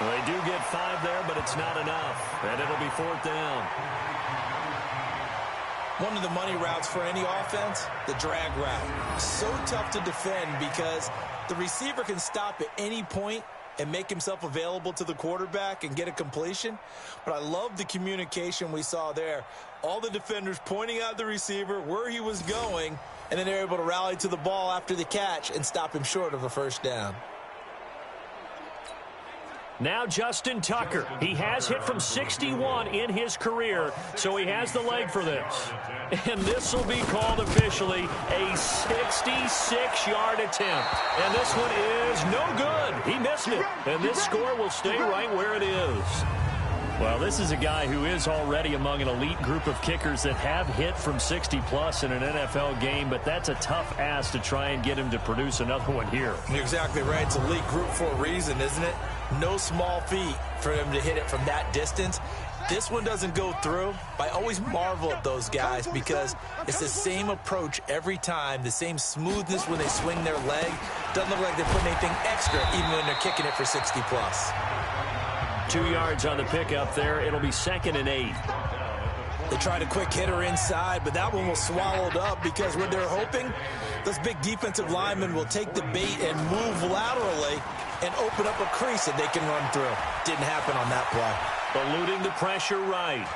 They do get 5 there, but it's not enough, and it'll be 4th down. One of the money routes for any offense, the drag route. So tough to defend because the receiver can stop at any point and make himself available to the quarterback and get a completion. But I love the communication we saw there. All the defenders pointing out the receiver, where he was going, and then they're able to rally to the ball after the catch and stop him short of a first down. Now Justin Tucker. He has hit from 61 in his career, so he has the leg for this. And this will be called officially a 66-yard attempt. And this one is no good. He missed it. And this score will stay right where it is. Well, this is a guy who is already among an elite group of kickers that have hit from 60-plus in an NFL game, but that's a tough ask to try and get him to produce another one here. You're exactly right. It's elite group for a reason, isn't it? No small feat for him to hit it from that distance. This one doesn't go through. I always marvel at those guys because it's the same approach every time, the same smoothness when they swing their leg. Doesn't look like they're putting anything extra even when they're kicking it for 60-plus. 2 yards on the pickup there. It'll be 2nd and 8. They tried a quick hitter inside, but that one was swallowed up because what they're hoping, those big defensive linemen will take the bait and move laterally and open up a crease that they can run through. Didn't happen on that play. Eluding the pressure right.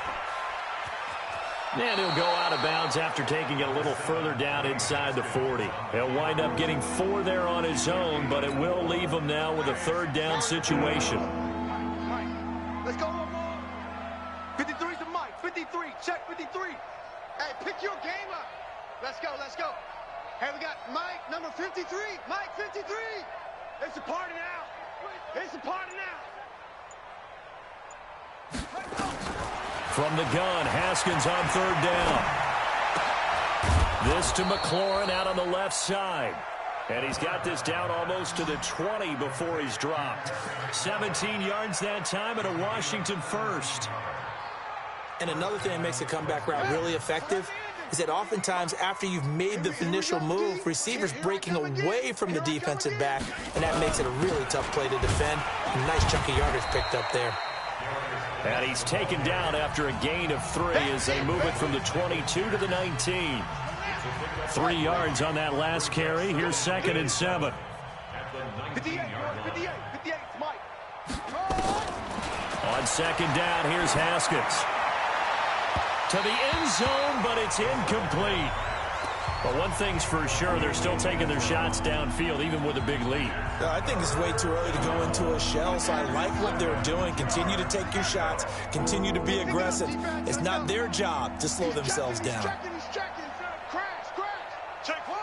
And he'll go out of bounds after taking it a little further down inside the 40. He'll wind up getting 4 there on his own, but it will leave him now with a third down situation. Let's go one more. 53's the Mike. 53. Check 53. Hey, pick your game up. Let's go. Let's go. Hey, we got Mike, number 53. Mike, 53. It's a party now. It's a party now. From the gun, Haskins on third down. This to McLaurin out on the left side. And he's got this down almost to the 20 before he's dropped. 17 yards that time and a Washington first. And another thing that makes the comeback route really effective is that oftentimes after you've made the initial move, receivers breaking away from the defensive back, and that makes it a really tough play to defend. A nice chunk of yardage picked up there. And he's taken down after a gain of 3 as they move it from the 22 to the 19. 3 yards on that last carry. Here's 2nd and 7. 58, Mike. On 2nd down, here's Haskins. To the end zone, but it's incomplete. But one thing's for sure, they're still taking their shots downfield, even with a big lead. I think it's way too early to go into a shell, so I like what they're doing. Continue to take your shots. Continue to be aggressive. It's not their job to slow themselves down. He's checking. Crash. Check 1.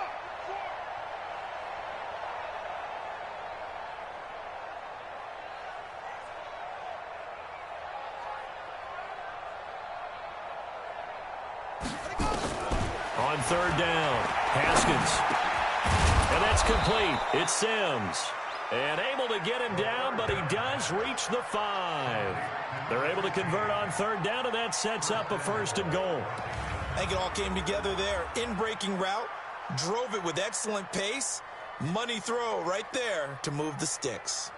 On 3rd down, Haskins. And that's complete. It's Sims. And able to get him down, but he does reach the 5. They're able to convert on 3rd down, and that sets up a 1st and goal. I think it all came together there. In-breaking route, drove it with excellent pace. Money throw right there to move the sticks.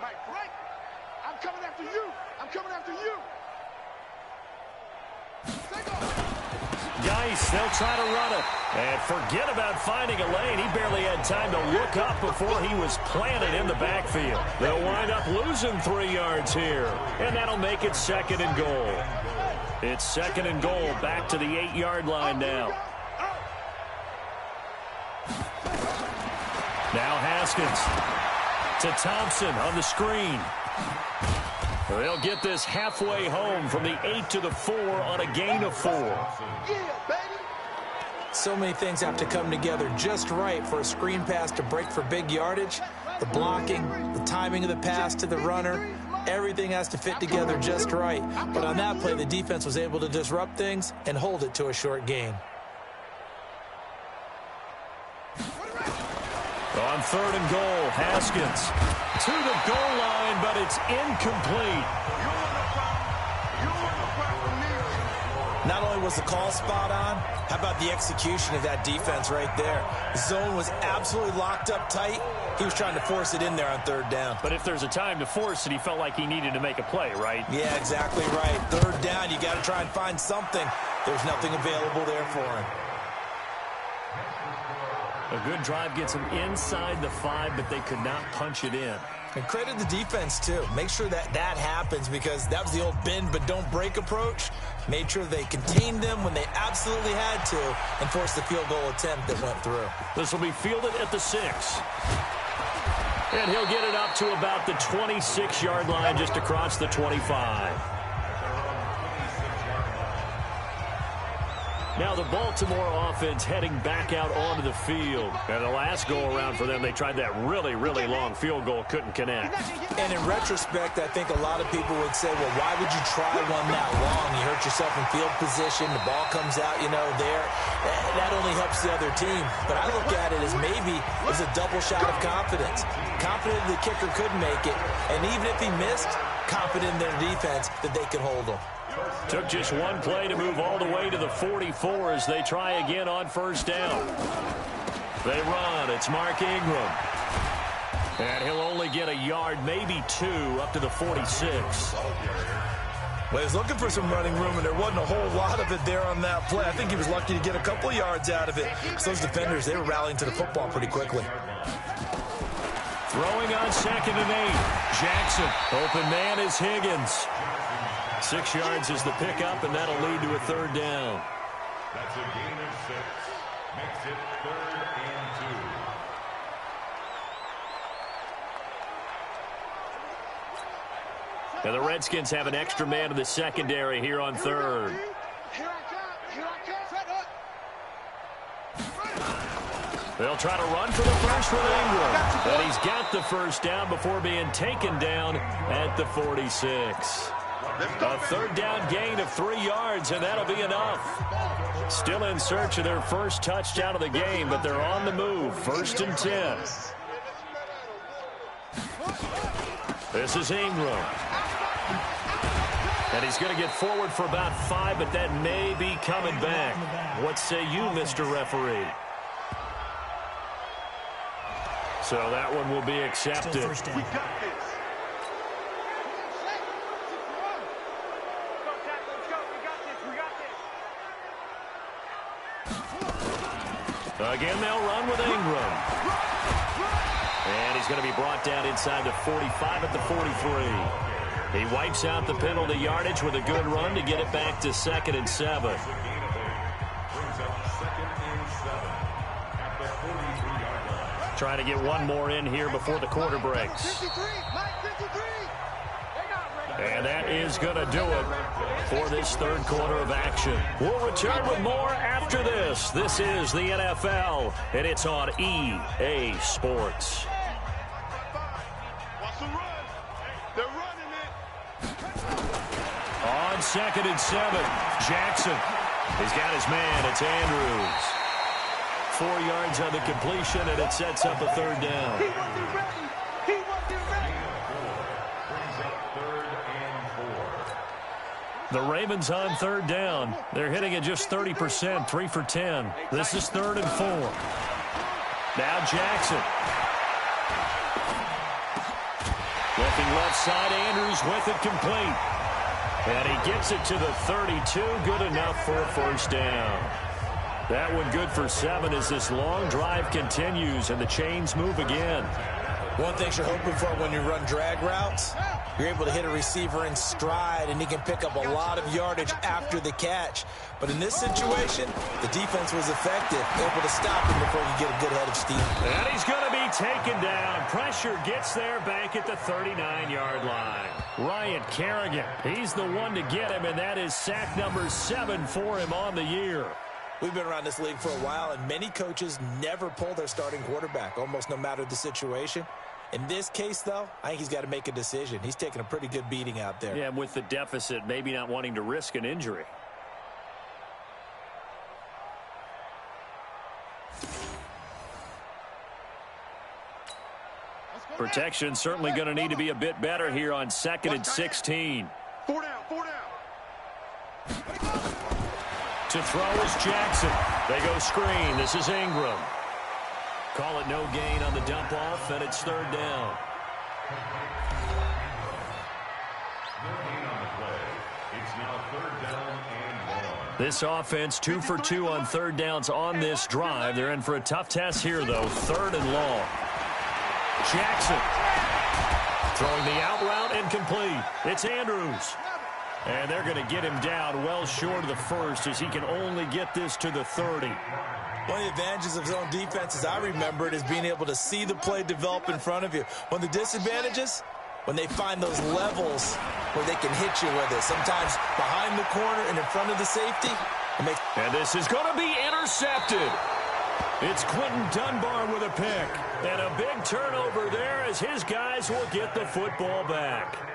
Mike, right. I'm coming after you. Geis, they'll try to run it. And forget about finding a lane. He barely had time to look up before he was planted in the backfield. They'll wind up losing 3 yards here. And that'll make it 2nd and goal. It's 2nd and goal, back to the 8-yard line now. Now Haskins to Thompson on the screen. They'll get this halfway home from the 8 to the 4 on a gain of 4. So many things have to come together just right for a screen pass to break for big yardage. The blocking, the timing of the pass to the runner, everything has to fit together just right. But on that play, the defense was able to disrupt things and hold it to a short gain. On 3rd and goal, Haskins to the goal line, but it's incomplete. Not only was the call spot on, how about the execution of that defense right there? The zone was absolutely locked up tight. He was trying to force it in there on 3rd down. But if there's a time to force it, he felt like he needed to make a play, right? Yeah, exactly right. 3rd down, you got to try and find something. There's nothing available there for him. A good drive gets him inside the 5, but they could not punch it in. And credit the defense, too. Make sure that happens, because that was the old bend but don't break approach. Made sure they contained them when they absolutely had to and forced the field goal attempt that went through. This will be fielded at the 6. And he'll get it up to about the 26-yard line, just across the 25. Now the Baltimore offense heading back out onto the field. And the last go-around for them, they tried that really, really long field goal, couldn't connect. And in retrospect, I think a lot of people would say, well, why would you try one that long? You hurt yourself in field position, the ball comes out, there. That only helps the other team. But I look at it as maybe it was a double shot of confidence. Confident the kicker could make it, and even if he missed, confident in their defense that they could hold him. Took just one play to move all the way to the 44 as they try again on 1st down. They run. It's Mark Ingram. And he'll only get a yard, maybe 2, up to the 46. Well, he was looking for some running room, and there wasn't a whole lot of it there on that play. I think he was lucky to get a couple yards out of it. Because those defenders, they were rallying to the football pretty quickly. Throwing on 2nd and 8. Jackson. Open man is Higgins. 6 yards is the pickup, and that'll lead to a 3rd down. That's a gain of 6. Makes it 3rd and 2. And the Redskins have an extra man in the secondary here on 3rd. They'll try to run for the first with Ingram. And he's got the 1st down before being taken down at the 46. A 3rd down gain of 3 yards, and that'll be enough. Still in search of their first touchdown of the game, but they're on the move. 1st and 10. This is Ingram. And he's going to get forward for about 5, but that may be coming back. What say you, Mr. Referee? So that one will be accepted. Again, they'll run with Ingram. And he's going to be brought down inside the 45 at the 43. He wipes out the penalty yardage with a good run to get it back to 2nd and 7. Trying to get one more in here before the quarter breaks. And that is going to do it for this third quarter of action. We'll return with more after this. This is the NFL, and it's on EA Sports. On 2nd and 7, Jackson. He's got his man. It's Andrews. 4 yards on the completion, and it sets up a third down. The Ravens on third down. They're hitting at just 30%, 3 for 10. This is 3rd and 4. Now Jackson. Looking left side, Andrews with it complete. And he gets it to the 32, good enough for a first down. That one good for 7 as this long drive continues and the chains move again. One thing you're hoping for when you run drag routes, you're able to hit a receiver in stride and he can pick up a lot of yardage after the catch. But in this situation, the defense was effective, able to stop him before he get a good head of steam. And he's going to be taken down. Pressure gets there back at the 39-yard line. Ryan Kerrigan, he's the one to get him, and that is sack number 7 for him on the year. We've been around this league for a while, and many coaches never pull their starting quarterback, almost no matter the situation. In this case, though, I think he's got to make a decision. He's taking a pretty good beating out there. Yeah, and with the deficit, maybe not wanting to risk an injury. Protection certainly going to need to be a bit better here on 2nd and 16. 4 down, 4 down. To throw is Jackson. They go screen. This is Ingram. Call it no gain on the dump off, and it's 3rd down. It's now 3rd down and 1. This offense 2 for 2 on 3rd downs on this drive. They're in for a tough test here, though. 3rd and long. Jackson throwing the out route and complete. It's Andrews. And they're going to get him down well short of the first as he can only get this to the 30. One of the advantages of zone defense, as I remember it, is being able to see the play develop in front of you. One of the disadvantages, when they find those levels where they can hit you with it, sometimes behind the corner and in front of the safety. And this is going to be intercepted. It's Quentin Dunbar with a pick. And a big turnover there as his guys will get the football back.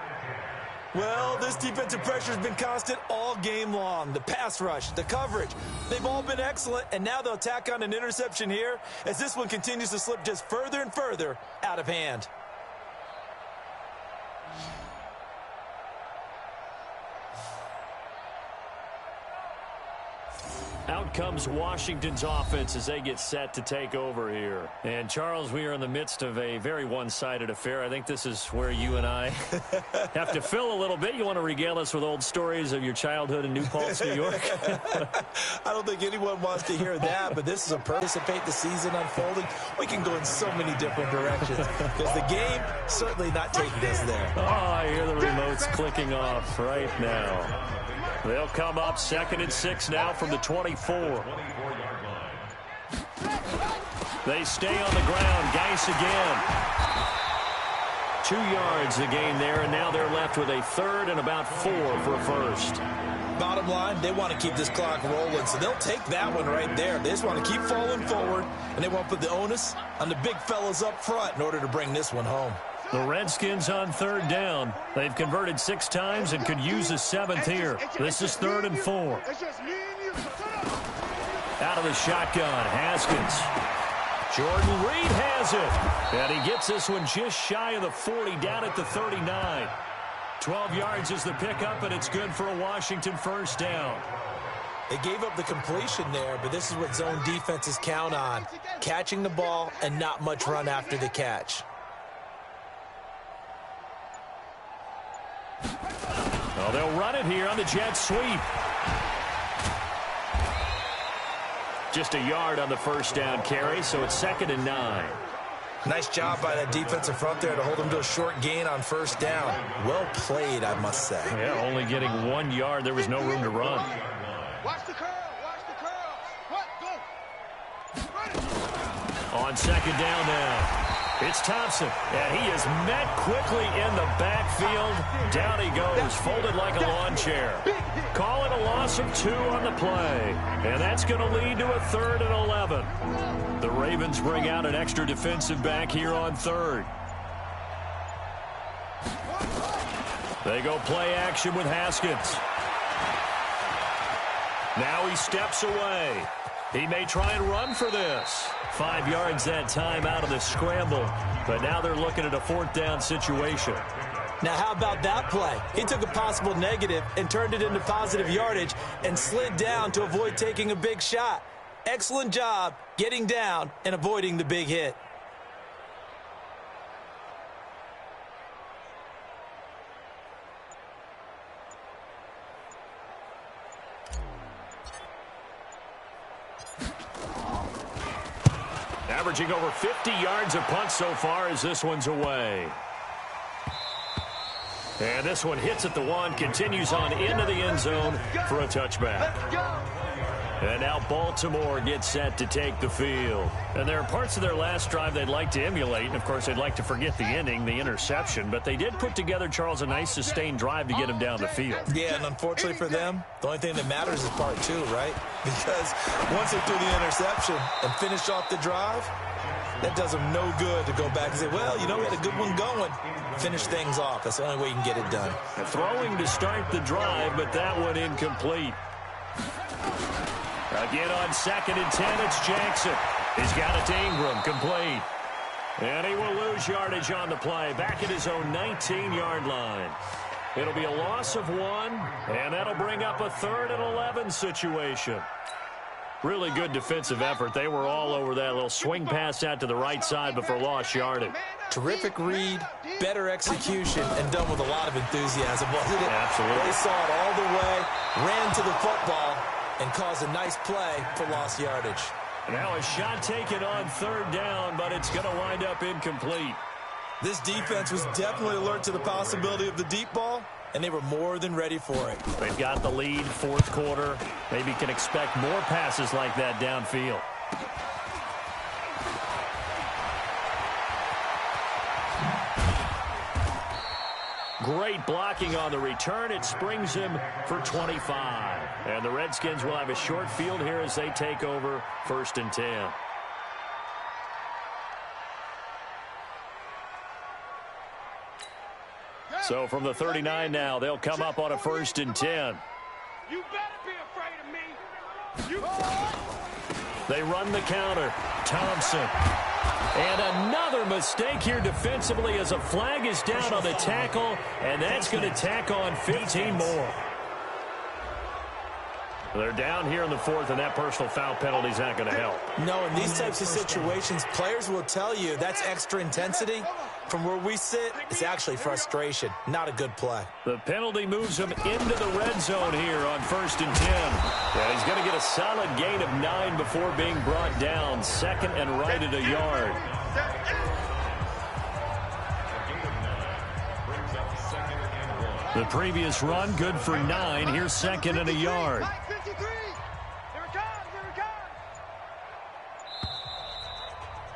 Well, this defensive pressure has been constant all game long. The pass rush, the coverage, they've all been excellent, and now they'll tack on an interception here as this one continues to slip just further and further out of hand. Out comes Washington's offense as they get set to take over here. And, Charles, we are in the midst of a very one-sided affair. I think this is where you and I have to fill a little bit. You want to regale us with old stories of your childhood in New Paltz, New York? I don't think anyone wants to hear that, but this is a participate the season unfolding. We can go in so many different directions because the game certainly not taking us there. Oh, I hear the remotes clicking off right now. They'll come up 2nd and 6 now from the 24. They stay on the ground. Geis again. 2 yards the gain there, and now they're left with a 3rd and about 4 for a first. Bottom line, they want to keep this clock rolling, so they'll take that one right there. They just want to keep falling forward, and they want to put the onus on the big fellas up front in order to bring this one home. The Redskins on 3rd down. They've converted 6 times and could use a 7th here. This is 3rd and 4. Out of the shotgun, Haskins. Jordan Reed has it. And he gets this one just shy of the 40, down at the 39. 12 yards is the pickup, and it's good for a Washington first down. They gave up the completion there, but this is what zone defenses count on. Catching the ball and not much run after the catch. Well, they'll run it here on the jet sweep. just a yard on the first down carry, so it's 2nd and 9. Nice job by that defensive front there to hold them to a short gain on first down. Well played, I must say. Yeah, only getting 1 yard. There was no room to run. Watch the curl. Watch the curl. What? Go. On 2nd down now. It's Thompson, and he is met quickly in the backfield. Down he goes, folded like a lawn chair. Call it a loss of 2 on the play, and that's going to lead to a 3rd and 11. The Ravens bring out an extra defensive back here on 3rd. They go play action with Haskins. Now he steps away. He may try and run for this. 5 yards that time out of the scramble. But now they're looking at a 4th down situation. Now, how about that play? He took a possible negative and turned it into positive yardage and slid down to avoid taking a big shot. Excellent job getting down and avoiding the big hit. Averaging over 50 yards a punt so far as this one's away. And this one hits at the 1, continues on into the end zone for a touchback. And now Baltimore gets set to take the field. And there are parts of their last drive they'd like to emulate. And, of course, they'd like to forget the ending, the interception. But they did put together, Charles, a nice sustained drive to get him down the field. Yeah, and unfortunately for them, the only thing that matters is part 2, right? Because once they threw the interception and finished off the drive, that does them no good to go back and say, well, you know, we had a good one going. Finish things off. That's the only way you can get it done. Throwing to start the drive, but that one incomplete. Again on 2nd and 10, it's Jackson. He's got it to Ingram, complete. And he will lose yardage on the play, back at his own 19-yard line. It'll be a loss of 1, and that'll bring up a 3rd and 11 situation. Really good defensive effort. They were all over that little swing pass out to the right side before lost yardage. Terrific read, better execution, and done with a lot of enthusiasm, wasn't it? Absolutely. They saw it all the way, ran to the football, and caused a nice play for lost yardage. Now a shot taken on 3rd down, but it's going to wind up incomplete. This defense was definitely alert to the possibility of the deep ball, and they were more than ready for it. They've got the lead, 4th quarter. Maybe can expect more passes like that downfield. Great blocking on the return. It springs him for 25. And the Redskins will have a short field here as they take over 1st and 10. So from the 39 now, they'll come up on a 1st and 10. You better be afraid of me. They run the counter. Thompson. And another mistake here defensively as a flag is down on the tackle, and that's going to tack on 15 more. They're down here in the 4th, and that personal foul penalty is not going to help. No, in these types of situations, players will tell you that's extra intensity. From where we sit, it's actually frustration. Not a good play. The penalty moves him into the red zone here on 1st and 10. Yeah, he's going to get a solid gain of 9 before being brought down. 2nd and right at a yard. The previous run, good for 9. Here's 2nd and a yard.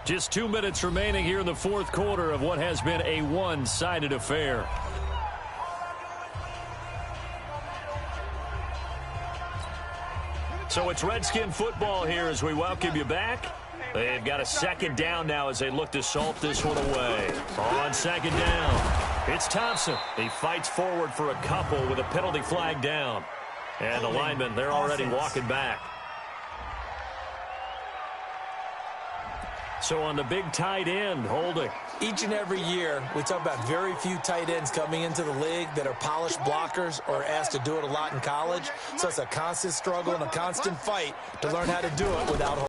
Just 2 minutes remaining here in the 4th quarter of what has been a one-sided affair. So it's Redskin football here as we welcome you back. They've got a 2nd down now as they look to salt this one away. On 2nd down, it's Thompson. He fights forward for a couple with a penalty flag down. And the linemen, they're already walking back. So on the big tight end, holding. Each and every year, we talk about very few tight ends coming into the league that are polished blockers or asked to do it a lot in college. So it's a constant struggle and a constant fight to learn how to do it without holding.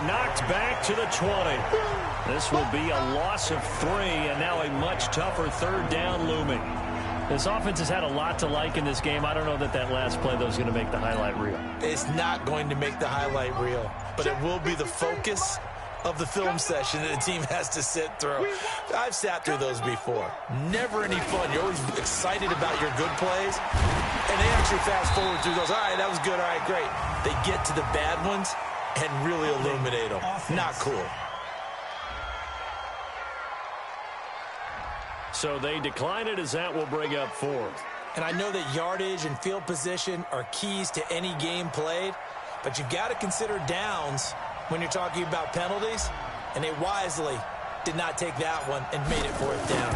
Knocked back to the 20. This will be a loss of 3, and now a much tougher 3rd down looming. This offense has had a lot to like in this game. I don't know that last play, though, is going to make the highlight reel. It's not going to make the highlight reel, but it will be the focus of the film session that the team has to sit through. I've sat through those before. Never any fun. You're always excited about your good plays, and they actually fast forward through those. All right, that was good. All right, great. They get to the bad ones and really illuminate them. Not cool. So they decline it, as that will bring up fourth. And I know that yardage and field position are keys to any game played, but you've got to consider downs when you're talking about penalties, and they wisely did not take that one and made it fourth down.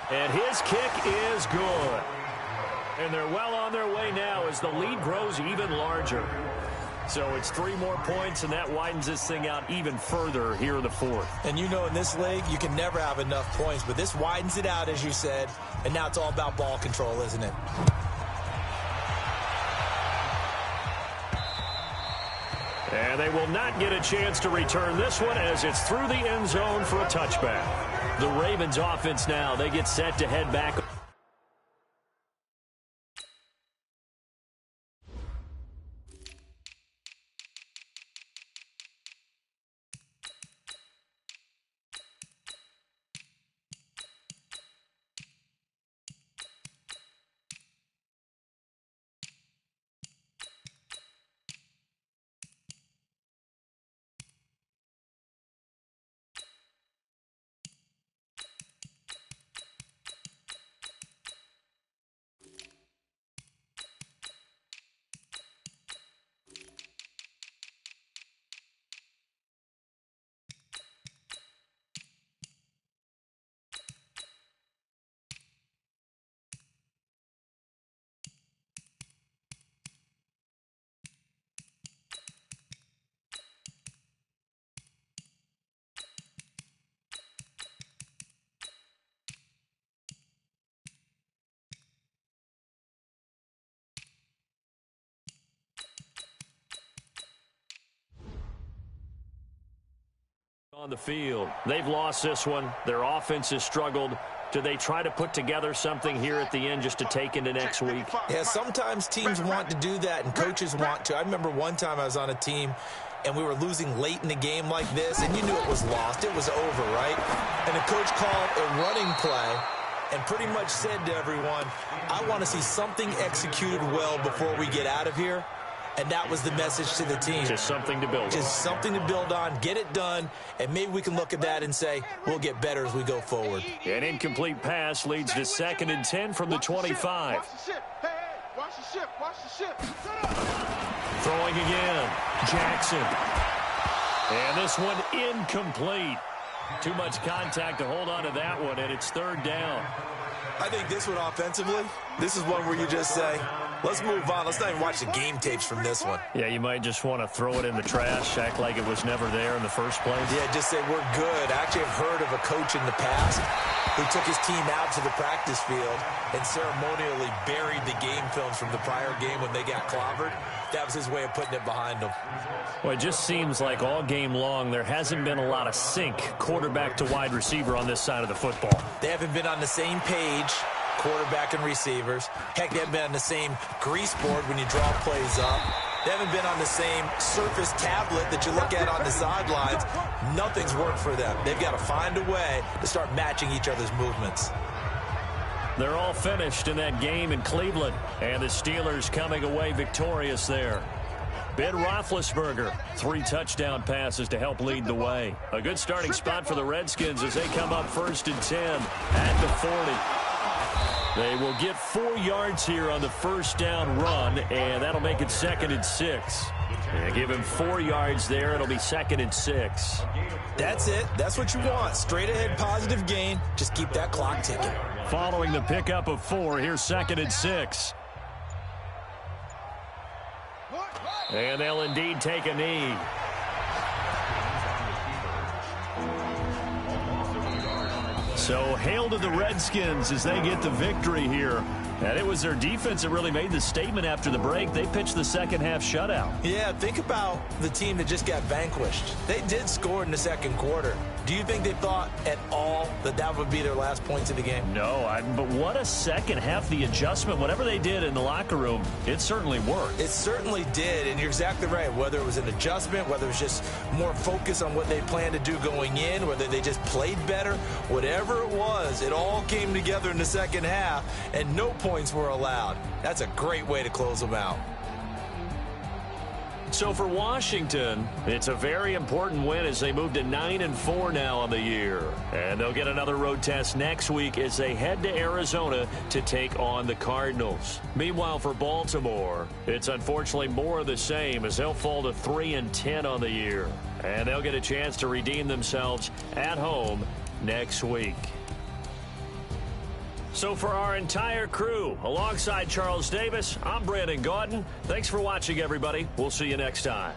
And his kick is good. And they're well on their way now as the lead grows even larger. So it's 3 more points, and that widens this thing out even further here in the fourth. And you know in this league, you can never have enough points, but this widens it out, as you said, and now it's all about ball control, isn't it? And they will not get a chance to return this one as it's through the end zone for a touchback. The Ravens offense now, they get set to head back. On the field. They've lost this one. Their offense has struggled. Do they try to put together something here at the end just to take into next week? Yeah, sometimes teams want to do that and coaches want to. I remember one time I was on a team and we were losing late in the game like this, and you knew it was lost. It was over, right? And the coach called a running play and pretty much said to everyone, I want to see something executed well before we get out of here. And that was the message to the team. Just something to build on. Just something to build on, get it done, and maybe we can look at that and say, we'll get better as we go forward. An incomplete pass leads to 2nd and 10 from the 25. Watch the ship. Hey, watch the ship. Watch the ship. Throwing again. Jackson. And this one incomplete. Too much contact to hold on to that one, and it's 3rd down. I think this one offensively, this is one where you just say, let's move on. Let's not even watch the game tapes from this one. Yeah, you might just want to throw it in the trash, act like it was never there in the first place. Yeah, just say we're good. I actually have heard of a coach in the past who took his team out to the practice field and ceremonially buried the game films from the prior game when they got clobbered. That was his way of putting it behind them. Well, it just seems like all game long there hasn't been a lot of sync quarterback to wide receiver on this side of the football. They haven't been on the same page, quarterback and receivers. Heck, they haven't been on the same grease board when you draw plays up. They haven't been on the same surface tablet that you look at on the sidelines. Nothing's worked for them. They've got to find a way to start matching each other's movements. They're all finished in that game in Cleveland, and the Steelers coming away victorious there. Ben Roethlisberger, 3 touchdown passes to help lead the way. A good starting spot for the Redskins as they come up 1st and 10 at the 40. They will get 4 yards here on the 1st down run, and that'll make it 2nd and 6. And give him 4 yards there. It'll be 2nd and 6. That's it. That's what you want. Straight ahead positive gain. Just keep that clock ticking. Following the pickup of 4, here's 2nd and 6. And they'll indeed take a knee. So hail to the Redskins as they get the victory here. And it was their defense that really made the statement after the break. They pitched the second half shutout. Yeah, think about the team that just got vanquished. They did score in the second quarter, Do you think they thought at all that that would be their last points of the game? No, but what a second half. The adjustment, whatever they did in the locker room, it certainly worked. It certainly did, and you're exactly right. Whether it was an adjustment, whether it was just more focus on what they planned to do going in, whether they just played better, whatever it was, it all came together in the second half, and no points were allowed. That's a great way to close them out. So for Washington, it's a very important win as they move to 9-4 now on the year. And they'll get another road test next week as they head to Arizona to take on the Cardinals. Meanwhile, for Baltimore, it's unfortunately more of the same as they'll fall to 3-10 on the year. And they'll get a chance to redeem themselves at home next week. So for our entire crew, alongside Charles Davis, I'm Brandon Gaudin. Thanks for watching, everybody. We'll see you next time.